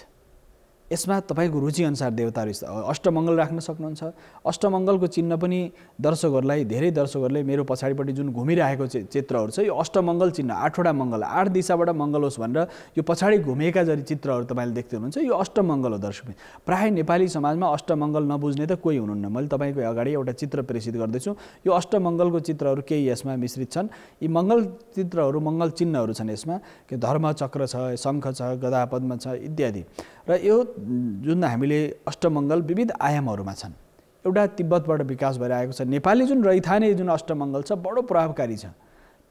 यसमा तपाईँको रुचिअनुसार देवताहरू अष्टमङ्गल राख्न सक्नुहुन्छ। अष्टमङ्गलको चिन्ह पनि दर्शकहरूलाई, धेरै दर्शकहरूले मेरो पछाडिपट्टि जुन घुमिरहेको चित्रहरू छ, यो अष्टमङ्गल चिन्ह, 8वटा मङ्गल, 8 दिशाबाट मङ्गल होस् भनेर यो पछाडि घुमेका जरी चित्रहरू तपाईँले देख्दै हुनुहुन्छ, यो अष्टमङ्गल हो। दर्शक, प्राय नेपाली समाजमा अष्टमङ्गल नबुझ्ने त कोही हुनुहुन्न। मैले तपाईँको अगाडि एउटा चित्र प्रेषित गर्दैछु। यो अष्टमङ्गलको चित्रहरू केही यसमा मिश्रित छन्। यी मङ्गल चित्रहरू, मङ्गल चिन्हहरू छन् यसमा, कि धर्म चक्र छ, शङ्ख छ, गदा पद्म छ इत्यादि। र यो जुन हामीले अष्टमङ्गल विविध आयामहरूमा छन्। एउटा तिब्बतबाट विकास भएर आएको छ। नेपाली जुन रैथाने जुन अष्टमङ्गल छ बडो प्रभावकारी छ।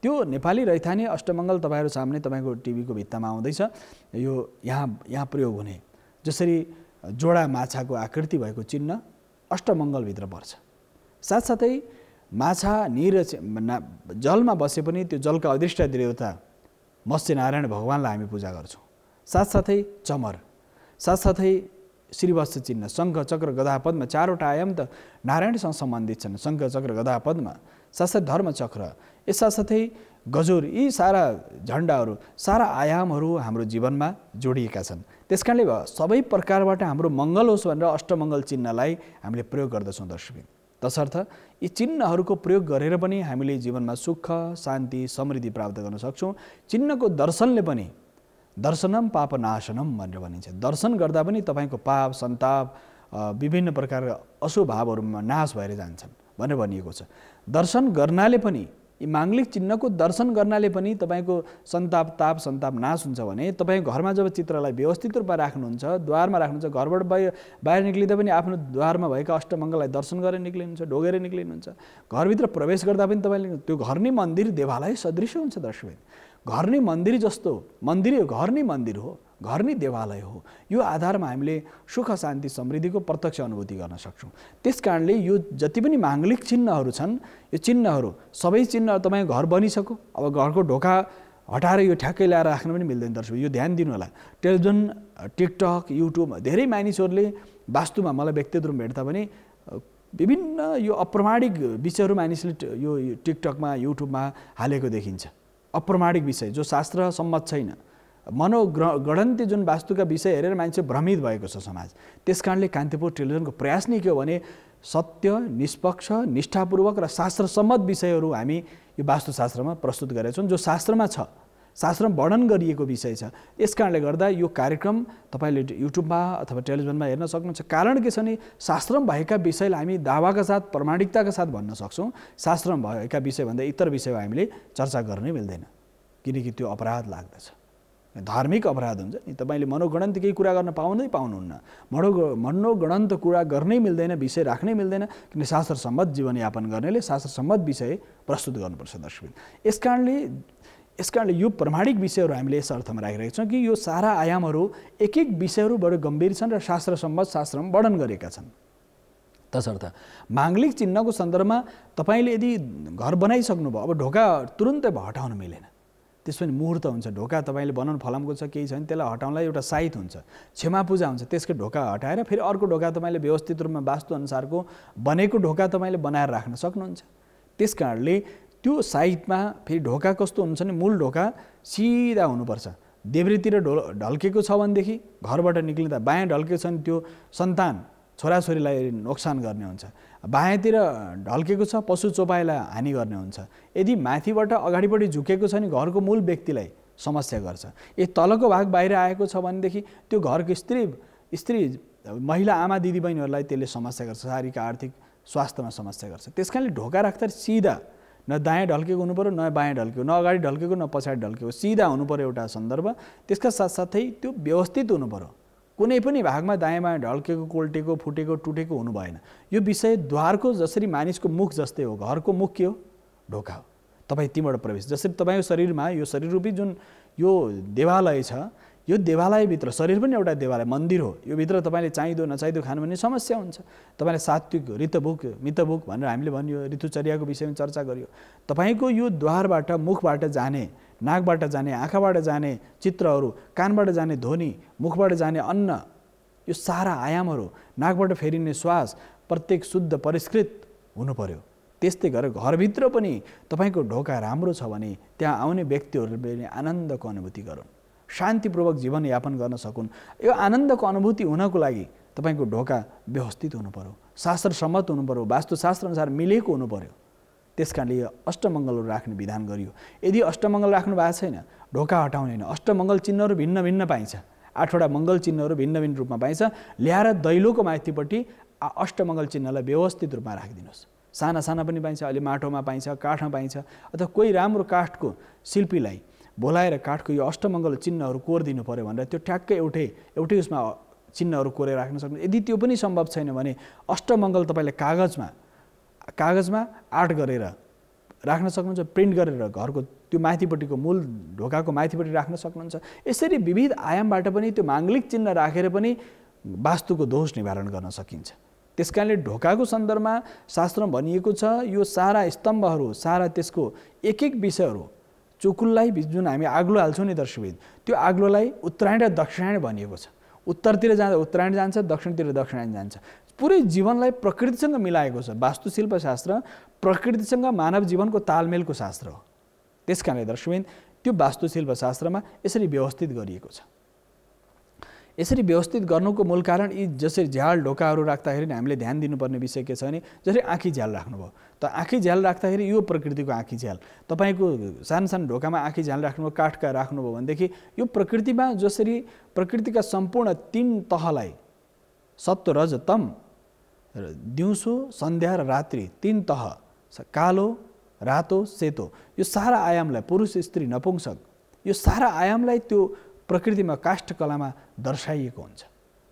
त्यो नेपाली रैथाने अष्टमङ्गल तपाईँहरू सामने तपाईँको टिभीको भित्तामा आउँदैछ। यो यहाँ प्रयोग हुने जसरी जोडा माछाको आकृति भएको चिन्ह अष्टमङ्गलभित्र पर्छ। साथसाथै माछा निर जलमा बसे पनि त्यो जलका अदृष्ट देवता मत्स्य नारायण भगवानलाई हामी पूजा गर्छौँ। साथसाथै चमर, साथसाथै श्रीवत्स चिन्ह, शङ्ख चक्र गदा पद्म, 4वटा आयाम त नारायणसँग सम्बन्धित छन्। शङ्ख चक्र गदा पद्म, साथसाथै धर्मचक्र, यस साथसाथै गजुर, यी सारा झन्डाहरू, सारा आयामहरू हाम्रो जीवनमा जोडिएका छन्। त्यसकारणले सबै प्रकारबाट हाम्रो मङ्गल होस् भनेर अष्टमङ्गल चिन्हलाई हामीले प्रयोग गर्दछौँ। दर्शक, तसर्थ यी चिन्हहरूको प्रयोग गरेर पनि हामीले जीवनमा सुख, शान्ति, समृद्धि प्राप्त गर्न सक्छौँ। चिन्हको दर्शनले पनि दर्शनम पापनाशनम भनेर भनिन्छ। दर्शन गर्दा पनि तपाईँको पाप, सन्ताप, विभिन्न प्रकारका अशुभ भावहरूमा नाश भएर जान्छन् भनेर भनिएको छ। दर्शन गर्नाले पनि यी माङ्गलिक चिन्हको दर्शन गर्नाले पनि तपाईँको सन्ताप नाश हुन्छ भने तपाईँ घरमा जब चित्रलाई व्यवस्थित रूपमा राख्नुहुन्छ, द्वारमा राख्नुहुन्छ, घरबाट बाहिर निक्लिँदा पनि आफ्नो द्वारमा भएका अष्टमङ्गललाई दर्शन गरेर निक्लिनुहुन्छ, ढोगेर निक्लिनुहुन्छ। घरभित्र प्रवेश गर्दा पनि तपाईँले त्यो घर नै मन्दिर देवालय सदृश हुन्छ। दर्शक, घर नै मन्दिर जस्तो, घर नै मन्दिर हो, घर नै देवालय हो। यो आधारमा हामीले सुख शान्ति समृद्धिको प्रत्यक्ष अनुभूति गर्न सक्छौँ। त्यस कारणले यो जति पनि माङ्गलिक चिन्हहरू छन्, यो चिन्हहरू सबै चिन्ह तपाईँ घर बनिसक्यो, अब घरको ढोका हटाएर यो ठ्याक्कै ल्याएर राख्न पनि मिल्दैन। दर्शक, यो ध्यान दिनु होला। टेलिभिजन, टिकटक, युट्युब धेरै मानिसहरूले वास्तुमा मलाई व्यक्तिगत रूपमा भेट्दा पनि विभिन्न यो अप्रमाणिक विषयहरू मानिसले यो टिकटकमा, युट्युबमा हालेको देखिन्छ। अप्रमाणिक विषय जो शास्त्र सम्मत छैन, मनोगणन्ती जुन वास्तुका विषय हेरेर मान्छे भ्रमित भएको छ समाज। त्यस कारणले कान्तिपुर टेलिभिजनको प्रयास नै के हो भने सत्य, निष्पक्ष, निष्ठापूर्वक र शास्त्रसम्मत विषयहरू हामी यो वास्तुशास्त्रमा प्रस्तुत गरेका छौँ, जो शास्त्रमा छ, शास्त्रमा वर्णन गरिएको विषय छ। यस कारणले गर्दा यो कार्यक्रम तपाईँले युट्युबमा अथवा टेलिभिजनमा हेर्न सक्नुहुन्छ। कारण के छ भने शास्त्रमा भएका विषयलाई हामी दावाका साथ, प्रामाणिकताका साथ भन्न सक्छौँ। शास्त्रमा भएका विषयभन्दा इतर विषयमा हामीले चर्चा गर्नै मिल्दैन, किनकि त्यो अपराध लाग्दछ, धार्मिक अपराध हुन्छ नि। तपाईँले मनोगणन्त केही कुरा गर्न पाउनुहुन्न, मनोगणन्त कुरा गर्नै मिल्दैन, विषय राख्नै मिल्दैन, किन शास्त्र सम्मत जीवनयापन गर्नेले शास्त्र सम्मत विषय प्रस्तुत गर्नुपर्छ। दर्शक, यस कारणले यो प्रमाणिक विषयहरू हामीले यस अर्थमा राखिरहेका छौँ कि यो सारा आयामहरू एक एक विषयहरू बडो गम्भीर छन् र शास्त्र सम्मत शास्त्रमा वर्णन गरेका छन्। तसर्थ माङ्गलिक चिन्हको सन्दर्भमा तपाईँले यदि घर बनाइसक्नुभयो, अब ढोका तुरुन्तै हटाउन मिलेन, त्यसपछि मुहुर्त हुन्छ। ढोका तपाईँले बनाउनु फलामको छ, केही छैन, त्यसलाई हटाउनलाई एउटा साइत हुन्छ, क्षमा पूजा हुन्छ। त्यसको ढोका हटाएर फेरि अर्को ढोका तपाईँले व्यवस्थित रूपमा वास्तुअनुसारको बनेको ढोका तपाईँले बनाएर राख्न सक्नुहुन्छ। त्यस कारणले त्यो साइडमा फेरि ढोका कस्तो हुन्छ भने मूल ढोका सिधा हुनुपर्छ। देब्रेतिर ढल्केको छ भनेदेखि घरबाट निक्लिँदा बायाँ ढल्केको छ भने त्यो सन्तान छोराछोरीलाई नोक्सान गर्ने हुन्छ, बायाँतिर ढल्केको छ पशु चोपाइलाई हानि गर्ने हुन्छ। यदि माथिबाट अगाडिपट्टि झुकेको छ भने घरको मूल व्यक्तिलाई समस्या गर्छ। यदि तलको भाग बाहिर आएको छ भनेदेखि त्यो घरको स्त्री महिला आमा दिदीबहिनीहरूलाई त्यसले समस्या गर्छ, शारीरिक आर्थिक स्वास्थ्यमा समस्या गर्छ। त्यस कारणले ढोका राख्दा सिधा, न दायाँ ढल्केको हुनु पऱ्यो, न बायाँ ढल्केको, न अगाडि ढल्केको, न पछाडि ढल्केको, सिधा हुनु पऱ्यो एउटा सन्दर्भ। त्यसका साथसाथै त्यो व्यवस्थित हुनु पऱ्यो। कुनै पनि भागमा दायाँ बायाँ ढल्केको, कोल्टेको, फुटेको, टुटेको हुनु भएन। यो विषय द्वारको जसरी मानिसको मुख जस्तै हो, घरको मुख के हो? ढोका हो। तपाईँ तीबाट प्रवेश, जसरी तपाईँको शरीरमा यो शरीररूपी जुन यो देवालय छ, यो देवालयभित्र शरीर पनि एउटा देवालय मन्दिर हो। यो भित्र तपाईँले चाहिँदो नचाहिँदो खानु भन्ने समस्या हुन्छ। तपाईँले सात्विक, ऋतभुक, मितभुक भनेर हामीले भन्यो, ऋतुचर्याको विषयमा चर्चा गरियो। तपाईँको यो द्वारबाट, मुखबाट जाने, नाकबाट जाने, आँखाबाट जाने चित्रहरू, कानबाट जाने ध्वनि, मुखबाट जाने अन्न, यो सारा आयामहरू, नाकबाट फेरिने श्वास प्रत्येक शुद्ध परिष्कृत हुनु पर्यो। त्यस्तै गरेर घरभित्र पनि तपाईँको ढोका राम्रो छ भने त्यहाँ आउने व्यक्तिहरूले आनन्दको अनुभूति गरून्, शान्तिपूर्वक जीवनयापन गर्न सकुन्। यो आनन्दको अनुभूति हुनको लागि तपाईँको ढोका व्यवस्थित हुनु पर्यो, शास्त्रसम्मत हुनु पर्यो, वास्तुशास्त्र अनुसार मिलेको हुनु पर्यो। त्यस कारणले यो अष्टमङ्गलहरू राख्ने विधान गरियो। यदि अष्टमङ्गल राख्नु भएको छैन, ढोका हटाउने होइन। अष्टमङ्गल चिन्हहरू भिन्न भिन्न पाइन्छ, 8वटा मङ्गल चिन्हहरू भिन्न भिन्न रूपमा पाइन्छ। ल्याएर दैलोको माथिपट्टि अष्टमङ्गल चिन्हलाई व्यवस्थित रूपमा राखिदिनुहोस्। साना साना पनि पाइन्छ, अहिले माटोमा पाइन्छ, काठमा पाइन्छ, अथवा कोही राम्रो काठको शिल्पीलाई बोलाएर काठको यो अष्टमङ्गल चिन्हहरू कोरिदिनु पऱ्यो भनेर त्यो ठ्याक्कै एउटै उसमा चिन्हहरू कोरेर राख्न सक्नु। यदि त्यो पनि सम्भव छैन भने अष्टमङ्गल तपाईँले कागजमा आर्ट गरेर राख्न सक्नुहुन्छ, प्रिन्ट गरेर घरको त्यो माथिपट्टिको मूल ढोकाको माथिपट्टि राख्न सक्नुहुन्छ। यसरी विविध आयामबाट पनि त्यो माङ्गलिक चिन्ह राखेर पनि वास्तुको दोष निवारण गर्न सकिन्छ। त्यस कारणले ढोकाको सन्दर्भमा शास्त्रमा भनिएको छ, यो सारा स्तम्भहरू, सारा त्यसको एक एक विषयहरू, चुकुललाई जुन हामी आग्लो हाल्छौँ नि दर्शकबिन, त्यो आग्लोलाई उत्तरायण र दक्षिणायण भनिएको छ। उत्तरतिर जाँदा उत्तरायण जान्छ, दक्षिणतिर दक्षिणायण जान्छ। पुरै जीवनलाई प्रकृतिसँग मिलाएको छ। वास्तुशिल्प शास्त्र प्रकृतिसँग मानव जीवनको तालमेलको शास्त्र हो। त्यस कारणले दर्शकबिन त्यो वास्तुशिल्प शास्त्रमा यसरी व्यवस्थित गरिएको छ। यसरी व्यवस्थित गर्नुको मूल कारण यी जसरी झ्याल ढोकाहरू राख्दाखेरि हामीले ध्यान दिनुपर्ने विषय के छ भने जसरी आँखी झ्याल राख्नुभयो, त आँखी झ्याल राख्दाखेरि यो प्रकृतिको आँखी झ्याल, तपाईँको सानो सानो ढोकामा आँखी झ्याल राख्नुभयो, काठका राख्नुभयो भनेदेखि यो प्रकृतिमा जसरी प्रकृतिका सम्पूर्ण 3 तहलाई सत्व रज तम, दिउँसो सन्ध्या र रात्रि 3 तह, कालो रातो सेतो, यो सारा आयामलाई पुरुष स्त्री नपुंसक, यो सारा आयामलाई त्यो प्रकृतिमा काष्ठकलामा दर्शाइएको हुन्छ।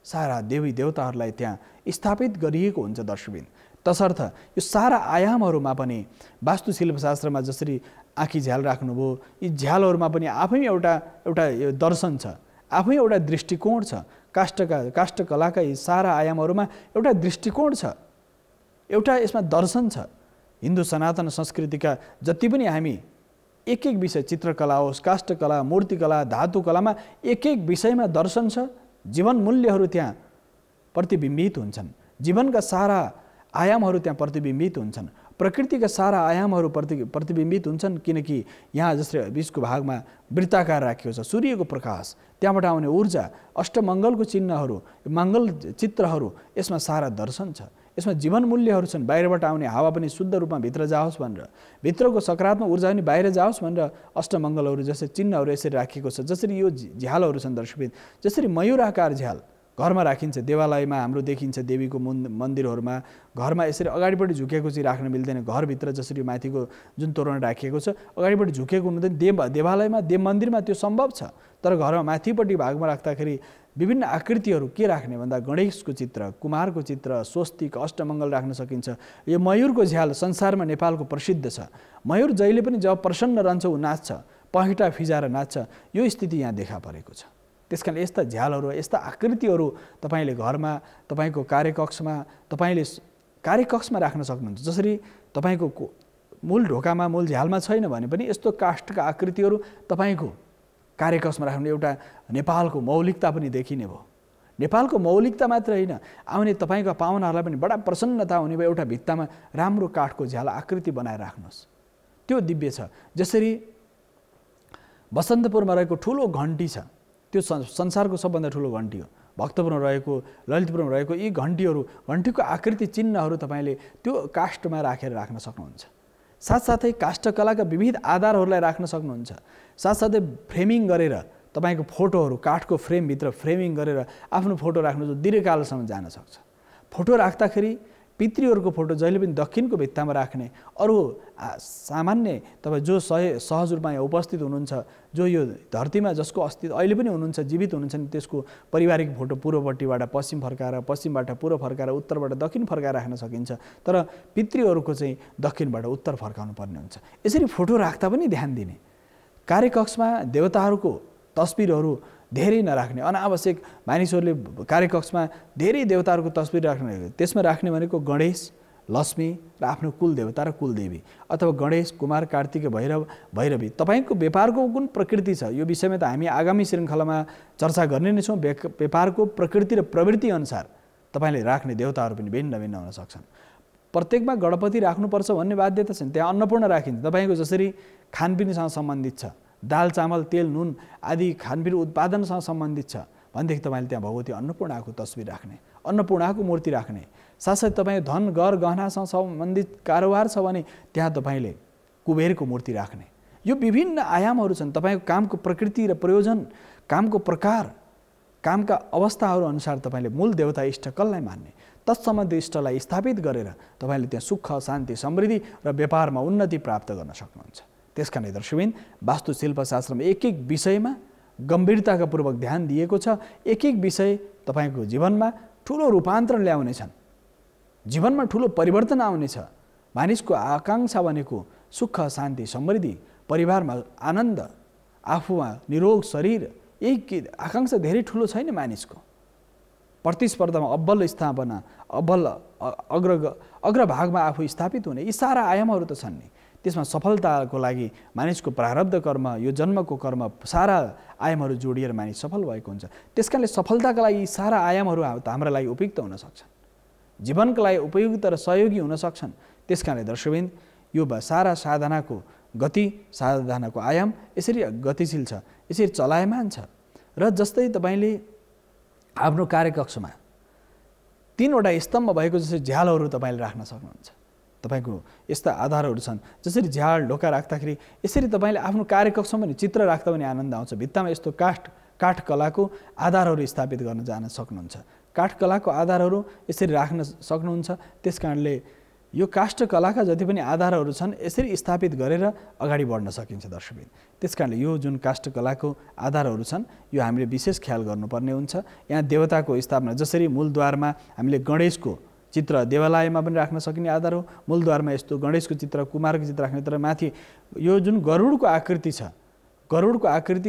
सारा देवी देवताहरूलाई त्यहाँ स्थापित गरिएको हुन्छ दर्शकबिन। तसर्थ यो सारा आयामहरूमा पनि वास्तुशिल्पशास्त्रमा जसरी आँखी झ्याल राख्नुभयो, यी झ्यालहरूमा पनि आफै एउटा दर्शन छ, आफै एउटा दृष्टिकोण छ। काष्ठकलाका यी सारा आयामहरूमा एउटा दृष्टिकोण छ, एउटा यसमा दर्शन छ। हिन्दू सनातन संस्कृतिका जति पनि हामी एक विषय, चित्रकला होस्, काष्ठकला, मूर्तिकला, धातुकलामा एक विषयमा दर्शन छ। जीवन मूल्यहरू त्यहाँ प्रतिबिम्बित हुन्छन्, जीवनका सारा आयामहरू त्यहाँ प्रतिबिम्बित हुन्छन्, प्रकृतिका सारा आयामहरू प्रतिबिम्बित हुन्छन्। किनकि यहाँ जसरी बीचको भागमा वृत्ताकार राखिएको छ, सूर्यको प्रकाश, त्यहाँबाट आउने ऊर्जा, अष्टमङ्गलको चिन्हहरू, मङ्गल चित्रहरू, यसमा सारा दर्शन छ। यसमा जीवन मूल्यहरू छन्। बाहिरबाट आउने हावा पनि शुद्ध रूपमा भित्र जाओस् भनेर, भित्रको सकारात्मक ऊर्जा पनि बाहिर जाओस् भनेर अष्टमङ्गलहरू जस्तै चिन्हहरू यसरी राखिएको छ। जसरी यो झ्यालहरू छन् दर्शकबिन, जसरी मयूराकार झ्याल घरमा राखिन्छ, देवालयमा हाम्रो देखिन्छ, देवीको मन्दिरहरूमा घरमा यसरी अगाडिपट्टि झुकेको चाहिँ राख्न मिल्दैन। घरभित्र जसरी माथिको जुन तोरण राखिएको छ अगाडिपट्टि झुकेको हुँदैन। देवालयमा, देव मन्दिरमा त्यो सम्भव छ, तर घरमा माथिपट्टि भागमा राख्दाखेरि विभिन्न आकृतिहरू के राख्ने भन्दा गणेशको चित्र, कुमारको चित्र, स्वस्तिक, अष्टमङ्गल राख्न सकिन्छ। यो मयूरको झ्याल संसारमा नेपालको प्रसिद्ध छ। मयूर जहिले पनि जब प्रसन्न रहन्छ ऊ नाच्छ, पहेँटा फिजाएर नाच्छ। यो स्थिति यहाँ देखा परेको छ। त्यसकारण यस्ता झ्यालहरू, यस्ता आकृतिहरू तपाईँले घरमा, तपाईँको कार्यकक्षमा, तपाईँले कार्यकक्षमा राख्न सक्नुहुन्छ। जसरी तपाईँको मूल ढोकामा, मूल झ्यालमा छैन भने पनि यस्तो काष्ठका आकृतिहरू तपाईँको कार्यकक्षमा राख्नु एउटा नेपालको मौलिकता पनि देखिने भयो। नेपालको मौलिकता मात्र होइन, आउने तपाईँका पाहुनाहरूलाई पनि बडा प्रसन्नता हुने भयो। एउटा भित्तामा राम्रो काठको झ्याल आकृति बनाएर राख्नुहोस्, त्यो दिव्य छ। जसरी बसन्तपुरमा रहेको ठुलो घन्टी छ, त्यो संसारको सबभन्दा ठुलो घन्टी हो। भक्तपुरमा रहेको, ललितपुरमा रहेको यी घन्टीहरू, घन्टीको आकृति चिन्हहरू तपाईँले त्यो काष्ठमा राखेर राख्न सक्नुहुन्छ। साथसाथै काष्ठकलाका विविध आधारहरूलाई राख्न सक्नुहुन्छ। साथसाथै फ्रेमिङ गरेर तपाईँको फोटोहरू, काठको फ्रेमभित्र फ्रेमिङ गरेर आफ्नो फोटो राख्नु जो दीर्घकालसम्म जान सक्छ। फोटो राख्दाखेरि पितृहरूको फोटो जहिले पनि दक्षिणको भित्तामा राख्ने। अरू सामान्य तपाईँ जो सहज रूपमा यहाँ उपस्थित हुनुहुन्छ, जो यो धरतीमा जसको अस्तित्व अहिले पनि हुनुहुन्छ, जीवित हुनुहुन्छ नि, त्यसको पारिवारिक फोटो पूर्वपट्टिबाट पश्चिम फर्काएर, पश्चिमबाट पूर्व फर्काएर, उत्तरबाट दक्षिण फर्काएर राख्न सकिन्छ। तर पितृहरूको चाहिँ दक्षिणबाट उत्तर फर्काउनु पर्ने हुन्छ। यसरी फोटो राख्दा पनि ध्यान दिने। कार्यकक्षमा देवताहरूको तस्बिरहरू धेरै नराख्ने। अनावश्यक मानिसहरूले कार्यकक्षमा धेरै देवताहरूको तस्बिर राख्ने, त्यसमा राख्ने भनेको गणेश, लक्ष्मी र आफ्नो कुल देवता र कुलदेवी, अथवा गणेश, कुमार, कार्तिक, भैरव, भैरवी। तपाईँको व्यापारको कुन प्रकृति छ, यो विषयमा त हामी आगामी श्रृङ्खलामा चर्चा गर्ने नै छौँ। व्यापारको प्रकृति र प्रवृत्ति अनुसार तपाईँले राख्ने देवताहरू पनि भिन्न भिन्न हुन सक्छन्। प्रत्येकमा गणपति राख्नुपर्छ भन्ने बाध्यता छैन। त्यहाँ अन्नपूर्ण राखिन्छ। तपाईँको जसरी खानपिनसँग सम्बन्धित छ, दाल, चामल, तेल, नुन आदि खानपिन उत्पादनसँग सम्बन्धित छ भनेदेखि तपाईँले त्यहाँ भगवती अन्नपूर्णाको तस्बिर राख्ने, अन्नपूर्णाको मूर्ति राख्ने। साथसाथै तपाईँ धन, घर, गहनासँग सम्बन्धित कारोबार छ भने त्यहाँ तपाईँले कुबेरको मूर्ति राख्ने। यो विभिन्न आयामहरू छन्। तपाईँको कामको प्रकृति र प्रयोजन, कामको प्रकार, कामका अवस्थाहरू अनुसार तपाईँले मूल देवता इष्टकललाई मान्ने, तत्सम्बन्धी इष्टलाई स्थापित गरेर तपाईँले त्यहाँ सुख, शान्ति, समृद्धि र व्यापारमा उन्नति प्राप्त गर्न सक्नुहुन्छ। त्यसकारण दर्शकबिन, वास्तुशिल्पशास्त्रमा एक विषयमा गम्भीरताका पूर्वक ध्यान दिएको छ। एक विषय तपाईँको जीवनमा ठुलो रूपान्तरण ल्याउनेछन्, जीवनमा ठुलो परिवर्तन आउनेछ। मानिसको आकाङ्क्षा भनेको सुख, शान्ति, समृद्धि, परिवारमा आनन्द, आफूमा निरोग शरीर। यही आकाङ्क्षा धेरै ठुलो छैन मानिसको। प्रतिस्पर्धामा अब्बल स्थापना, अब्बल अग्रभागमा आफू स्थापित हुने, यी सारा आयामहरू त छन् नि। त्यसमा सफलताको लागि मानिसको प्रारब्ध कर्म, यो जन्मको कर्म, सारा आयामहरू जोडिएर मानिस सफल भएको हुन्छ। त्यसकारणले सफलताका लागि यी सारा आयामहरू हाम्रो लागि उपयुक्त हुन सक्छन्, जीवनका लागि उपयुक्त र सहयोगी हुन सक्छन्। त्यसकारणले दर्शकबिन, यो सारा साधनाको गति, साधनाको आयाम यसरी गतिशील छ, यसरी चलायमान छ। र जस्तै तपाईँले आफ्नो कार्यकक्षमा 3वटा स्तम्भ भएको जसरी झ्यालहरू तपाईँले राख्न सक्नुहुन्छ। तपाईँको यस्ता आधारहरू छन्। जसरी झ्याल, ढोका राख्दाखेरि यसरी तपाईँले आफ्नो कार्यकक्षमा पनि चित्र राख्दा पनि आनन्द आउँछ। भित्तामा यस्तो काठकलाको आधारहरू स्थापित गर्न जान सक्नुहुन्छ। काठकलाको आधारहरू यसरी राख्न सक्नुहुन्छ। त्यसकारणले यो काष्ठकलाका जति पनि आधारहरू छन् यसरी स्थापित गरेर अगाडि बढ्न सकिन्छ दर्शकबिन। त्यसकारणले यो जुन काष्ठकलाको आधारहरू छन् यो हामीले विशेष ख्याल गर्नुपर्ने हुन्छ। यहाँ देवताको स्थापना जसरी मूलद्वारमा हामीले गणेशको चित्र देवालयमा पनि राख्न सकिने आधार हो, मूलद्वारमा यस्तो गणेशको चित्र कुमारको चित्र राख्ने, तर माथि यो जुन गरुडको आकृति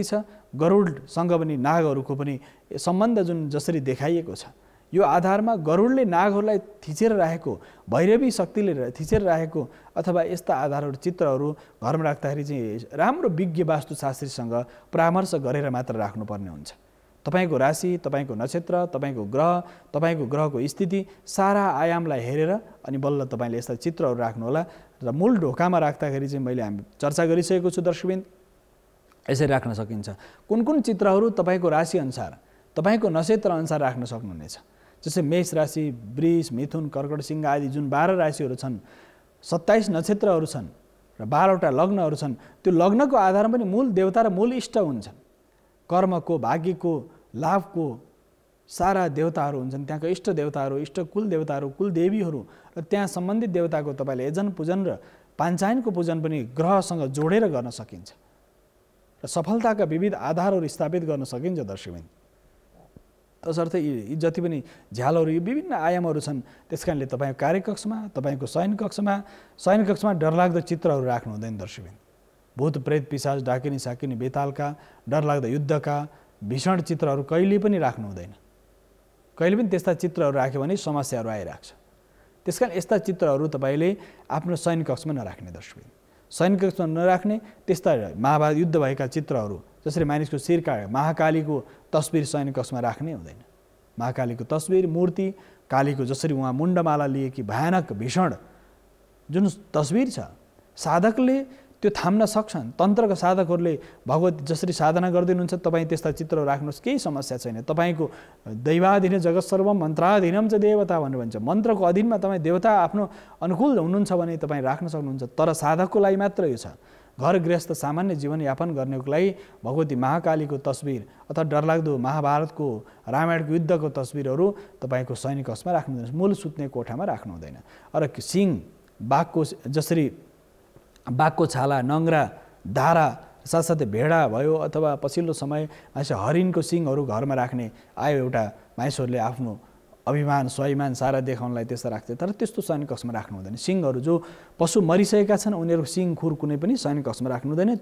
छ, गरुडसँग पनि नागहरूको पनि सम्बन्ध जुन जसरी देखाइएको छ, यो आधारमा गरुडले नागहरूलाई थिचेर राखेको, भैरवी शक्तिले थिचेर राखेको अथवा यस्ता आधारहरू चित्रहरू घरमा राख्दाखेरि चाहिँ राम्रो विज्ञ वास्तुशास्त्रीसँग परामर्श गरेर मात्र राख्नुपर्ने हुन्छ। तपाईको राशि, तपाईको नक्षत्र, तपाईको ग्रह, तपाईको ग्रहको स्थिति सारा आयामलाई हेरेर अनि बल्ल तपाईले यस्ता चित्रहरू राख्नुहोला। र मूल ढोकामा राख्दाखेरि चाहिँ मैले हामी चर्चा गरिसकेको छु दर्शकबिन, यसरी राख्न सकिन्छ। कुन कुन चित्रहरू तपाईको राशि अनुसार, तपाईको नक्षत्र अनुसार राख्न सक्नुहुनेछ। जस्तै मेष राशि, वृष, मिथुन, कर्कट, सिंह आदि जुन 12 राशिहरू छन्, 27 नक्षत्रहरू छन् र 12वटा लग्नहरू छन्, त्यो लग्नको आधारमा पनि मूल देवता र मूल इष्ट हुन्छन्। कर्मको, भाग्यको, लाभको सारा देवताहरू हुन्छन्, त्यहाँको इष्ट देवताहरू, इष्ट कुल देवताहरू, कुल देवीहरू र त्यहाँ सम्बन्धित देवताको तपाईले यजन पूजन र पाञ्चायनको पूजन पनि ग्रहसँग जोडेर गर्न सकिन्छ र सफलताका विविध आधारहरू स्थापित गर्न सकिन्छ दर्शकबिन। तसर्थ यी जति पनि झ्यालहरू यो विभिन्न आयामहरू छन्, त्यसकारणले तपाईको कार्यकक्षमा, तपाईको शयनकक्षमा डरलाग्दो चित्रहरू राख्नु हुँदैन दर्शकबिन। भूत प्रेत पिशाच डाकिनी साकिनी बेतालका डरलाग्दो युद्धका भीषण चित्रहरू कहिले पनि राख्नु हुँदैन। कहिले पनि त्यस्ता चित्रहरू राख्यो भने समस्याहरू आइराख्छ। त्यसकारण यस्ता चित्रहरू तपाईले आफ्नो शयनकक्षमा नराख्ने दर्शकबिन। शयनकक्षमा नराख्ने त्यस्ता महाभारत युद्ध भएका चित्रहरू जसरी मानिसको शिरका महाकालीको तस्बिर शयनकक्षमा राख्ने हुँदैन। महाकालीको तस्बिर, मूर्ति, कालीको जसरी उहाँ मुण्डमाला लिएकी भयानक भीषण जुन तस्बिर छ, साधकले त्यो थाम्न सक्छन्। तन्त्रका साधकहरूले भगवती जसरी साधना गर्दै हुनुहुन्छ तपाईँ त्यस्ता चित्रहरू राख्नुहोस्, केही समस्या छैन। तपाईँको दैवाधीन जगत सर्वम मन्त्राधीनम च देवता भनेर भन्छ। मन्त्रको अधीनमा तपाईँ देवता आफ्नो अनुकूल हुनुहुन्छ भने तपाईँ राख्न सक्नुहुन्छ। तर साधकको लागि मात्र यो छ। घर गृहस्थ सामान्य जीवनयापन गर्नको लागि भगवती महाकालीको तस्बिर अथवा डरलाग्दो महाभारतको रामायणको युद्धको तस्बिरहरू तपाईँको शयनकक्षमा राख्नु हुँदैन, मूल सुत्ने कोठामा राख्नु हुँदैन। र सिंह, बाघको जसरी बाघको छाला, नङ्ग्रा, धारा, साथसाथै भेडा भयो अथवा पछिल्लो समय मान्छे हरिणको सिङहरू घरमा राख्ने आयो। एउटा मानिसहरूले आफ्नो अभिमान स्वाभिमान सारा देखाउनलाई त्यस्ता राख्थे, तर त्यस्तो शयनकक्षमा राख्नु हुँदैन। सिङहरू जो पशु मरिसकेका छन् उनीहरूको सिङ खुर कुनै पनि शयनकक्षमा राख्नु हुँदैन।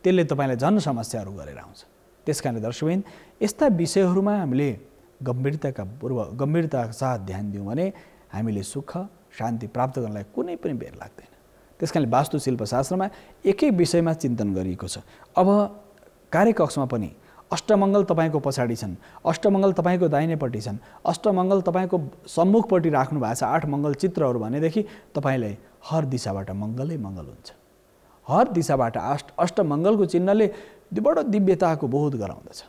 त्यसले तपाईँलाई झन् समस्याहरू गरेर आउँछ। त्यसकारणले दर्शकबिन यस्ता विषयहरूमा हामीले गम्भीरताका साथ ध्यान दियौँ भने हामीले सुख शान्ति प्राप्त गर्नलाई कुनै पनि बेर लाग्दैन। त्यसकारणले वास्तुशिल्पशास्त्रमा एकै विषयमा चिन्तन गरिएको छ। अब कार्यकक्षमा पनि अष्टमङ्गल तपाईँको पछाडि छन्, अष्टमङ्गल तपाईँको दाहिनेपट्टि छन्, अष्टमङ्गल तपाईँको सम्मुखपट्टि राख्नु भएको छ 8 मङ्गल चित्रहरू भनेदेखि तपाईँलाई हर दिशाबाट मङ्गलै मङ्गल हुन्छ। हर दिशाबाट अष्टमङ्गलको चिन्हले बडो दिव्यताको बोध गराउँदछ।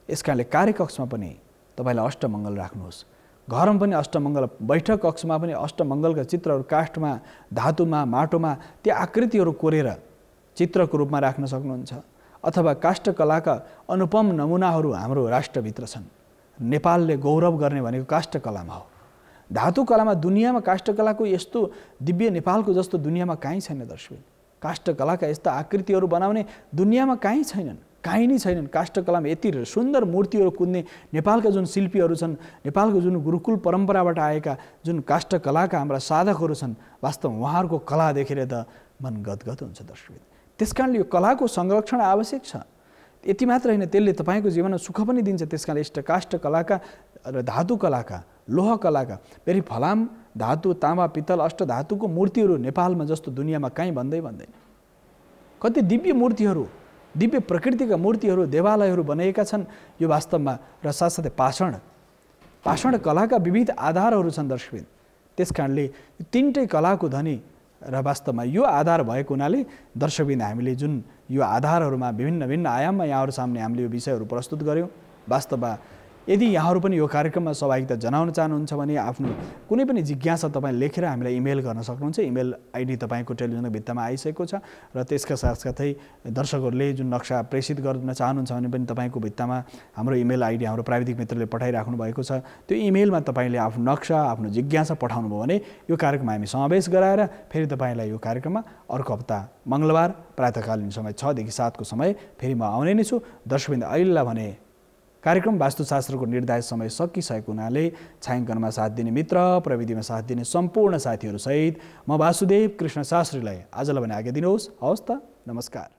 यसकारणले कार्यकक्षमा पनि तपाईँलाई अष्टमङ्गल राख्नुहोस्। घरमा पनि अष्टमङ्गल, बैठक कक्षमा पनि अष्टमङ्गलका चित्रहरू काठमा, धातुमा, माटोमा त्यो आकृतिहरू कोरेर चित्रको रूपमा राख्न सक्नुहुन्छ। अथवा काष्ठकलाका अनुपम नमुनाहरू हाम्रो राष्ट्रभित्र छन्। नेपालले गौरव गर्ने भनेको काष्ठकलामा हो। धातुकलामा दुनियाँमा काष्ठकलाको यस्तो दिव्य नेपालको जस्तो दुनियाँमा कहीँ छैन दर्शक। काष्ठकलाका यस्ता आकृतिहरू बनाउने दुनियाँमा कहीँ छैनन्, कहीँ नै छैनन्। काष्ठकलामा यति सुन्दर मूर्तिहरू कुद्ने नेपालका जुन शिल्पीहरू छन्, नेपालको जुन गुरुकुल परम्पराबाट आएका जुन काष्ठकलाका हाम्रा साधकहरू छन्, वास्तवमा उहाँहरूको कला देखेर त मन गदगद हुन्छ दर्शक। त्यसकारणले यो कलाको संरक्षण आवश्यक छ। यति मात्र होइन, त्यसले तपाईँको जीवनमा सुख पनि दिन्छ। त्यसकारणले यस्ता काष्ठकलाका र धातुकलाका, लोहकलाका, फेरि फलाम, धातु, तामा, पित्तल, अष्टधातुको मूर्तिहरू नेपालमा जस्तो दुनियाँमा कहीँ भन्दैन। कति दिव्य मूर्तिहरू, दिव्य प्रकृतिका मूर्तिहरू, देवालयहरू बनाएका छन् यो वास्तवमा। र साथसाथै पाषाण कलाका विविध आधारहरू छन् दर्शकबिन। त्यसकारणले तीनटै कलाको धनी र वास्तवमा यो आधार भएको हुनाले दर्शकबिन हामीले जुन यो आधारहरूमा विभिन्न आयाममा यहाँहरू सामने हामीले यो विषयहरू प्रस्तुत गऱ्यौँ। वास्तवमा यदि यहाँहरू पनि यो कार्यक्रममा सहभागिता जनाउन चाहनुहुन्छ भने आफ्नो कुनै पनि जिज्ञासा तपाईँ लेखेर हामीलाई इमेल गर्न सक्नुहुन्छ। इमेल आइडी तपाईँको टेलिभिजनको भित्तामा आइसकेको छ र त्यसका साथसाथै दर्शकहरूले जुन नक्सा प्रेषित गर्न चाहनुहुन्छ भने पनि तपाईँको भित्तामा हाम्रो इमेल आइडी हाम्रो प्राविधिक मित्रले पठाइराख्नु भएको छ। त्यो इमेलमा तपाईँले आफ्नो नक्सा आफ्नो जिज्ञासा पठाउनु भयो भने यो कार्यक्रममा हामी समावेश गराएर फेरि तपाईँलाई यो कार्यक्रममा अर्को हप्ता मङ्गलबार प्रातःकालीन समय 6 देखि 7 को समय फेरि म आउने नै छु। दर्शकवृन्द, अहिलेलाई भने कार्यक्रम वास्तुशास्त्रको निर्धारित समय सकिसकेको हुनाले छायाङ्कनमा साथ दिने मित्र, प्रविधिमा साथ दिने सम्पूर्ण साथीहरू सहित म वासुदेव कृष्ण शास्त्रीलाई आजलाई भने आज्ञा दिनुहोस्। हवस् त, नमस्कार।